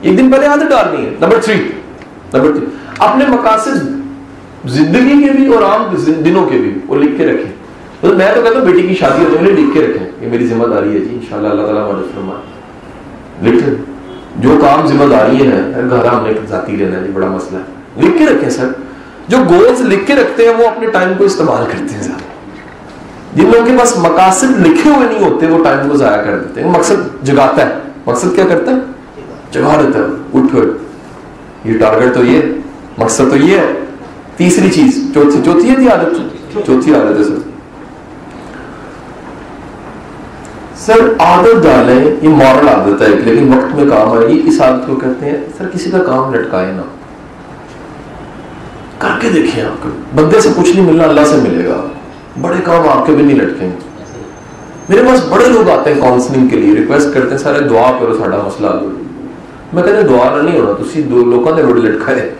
ایک دن پہلے عادت ڈالنی ہے. نمبر 3 اپنے مقاصد زندگی کے بھی اور عام دنوں کے بھی وہ لکھ کے رکھیں. تو میں تو کہتا ہوں بیٹی کی شادی ہونے والے لکھ کے رکھیں، یہ میری ذمہ داری ہے جی، انشاءاللہ اللہ تعالیٰ مدد فرمائے. لکھ لیں جو کام ذمہ داری ہے، گھر ہم نے ذاتی لینا ہے جی، بڑا مسئلہ ہے، لکھ کے رکھیں. سر جو گولز لکھ کے رکھتے ہیں وہ اپنے ٹائم کو استعمال کرتے ہیں. جن لوگوں کے پاس مقاصد لکھے ہوئے نہیں ہوتے وہ ٹائم کو ضائع کر دیتے ہیں. مقصد جگاتا ہے، مقصد کیا کرتا ہے؟ جگا دیتا ہے. اٹھو یہ ٹارگٹ تو یہ، مقصد تو یہ ہے. تیسری چیز چوتھی ہے عادت، چوتھی عادت ہے سر عادت ڈالیں. یہ مورل عادت ہے لیکن وقت میں کام آئے گی. اس عادت کو کہتے ہیں سر کسی کا کام لٹکائے نہ، کر کے دیکھیں. آپ کو بندے سے کچھ نہیں ملنا، اللہ سے ملے گا. بڑے کام آپ کے بھی نہیں لٹکیں گے. میرے پاس بڑے لوگ آتے ہیں کاؤنسلنگ کے لیے، ریکویسٹ کرتے ہیں سارے دعا کرو ساڈا مسئلہ حل ہو. میں کہتے ہیں دعا نہیں ہونا، تسی دو لوگوں نے بڑے لٹکائے.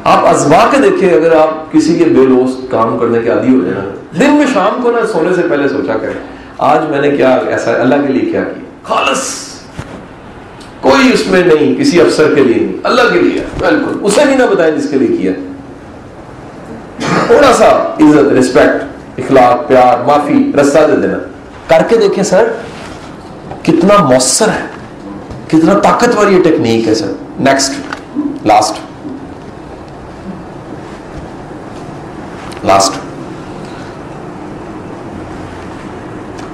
آپ ازما کے دیکھیں، اگر آپ کسی کے بے لوس کام کرنے کے عادی ہو جائیں نا، دن میں شام کو نا سونے سے پہلے سوچا کریں آج میں نے کیا ایسا اللہ کے لیے کیا کیا، خالص کوئی اس میں نہیں، کسی افسر کے لیے نہیں، اللہ کے لیے بالکل. اسے بھی نہ بتائیں جس کے لیے کیا. تھوڑا سا عزت، رسپیکٹ، اخلاق، پیار، معافی، رستہ دے دینا. کر کے دیکھیں سر کتنا مؤثر ہے، کتنا طاقتور یہ ٹیکنیک ہے سر. نیکسٹ لاسٹ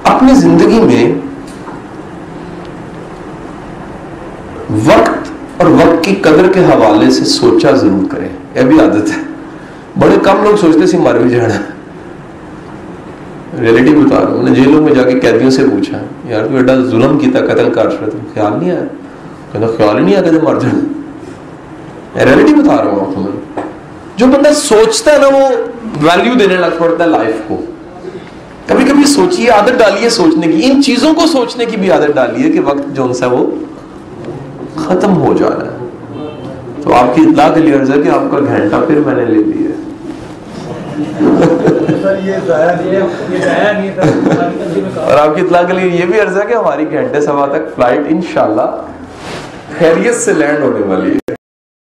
اپنی زندگی میں وقت اور وقت کی قدر کے حوالے سے سوچا ضرور کریں. یہ بھی عادت ہے، بڑے کم لوگ سوچتے سی مر بھی جانا. ریلیٹی بتا رہا ہوں، میں نے جیلوں میں جا کے قیدیوں سے پوچھا یار تو ایڈا ظلم کیتا، قتل کر رہا تھا، خیال نہیں آیا؟ کہنا خیال ہی نہیں آیا کہ مر جانا. ریلیٹی بتا رہا ہوں آپ کو. جو بندہ سوچتا ہے نا وہ ویلیو دینے لگ پڑتا ہے لائف کو. کبھی کبھی سوچیے، عادت ڈالیے سوچنے کی، ان چیزوں کو سوچنے کی بھی عادت ڈالیے کہ وقت جو سا وہ ختم ہو جانا ہے. تو آپ کی اطلاع کے لیے عرض ہے کہ آپ کا گھنٹہ پھر میں نے لے لیا ہے. اور آپ کی اطلاع کے لیے یہ بھی عرض ہے کہ ہماری 1.25 گھنٹے تک فلائٹ انشاءاللہ خیریت سے لینڈ ہونے والی ہے.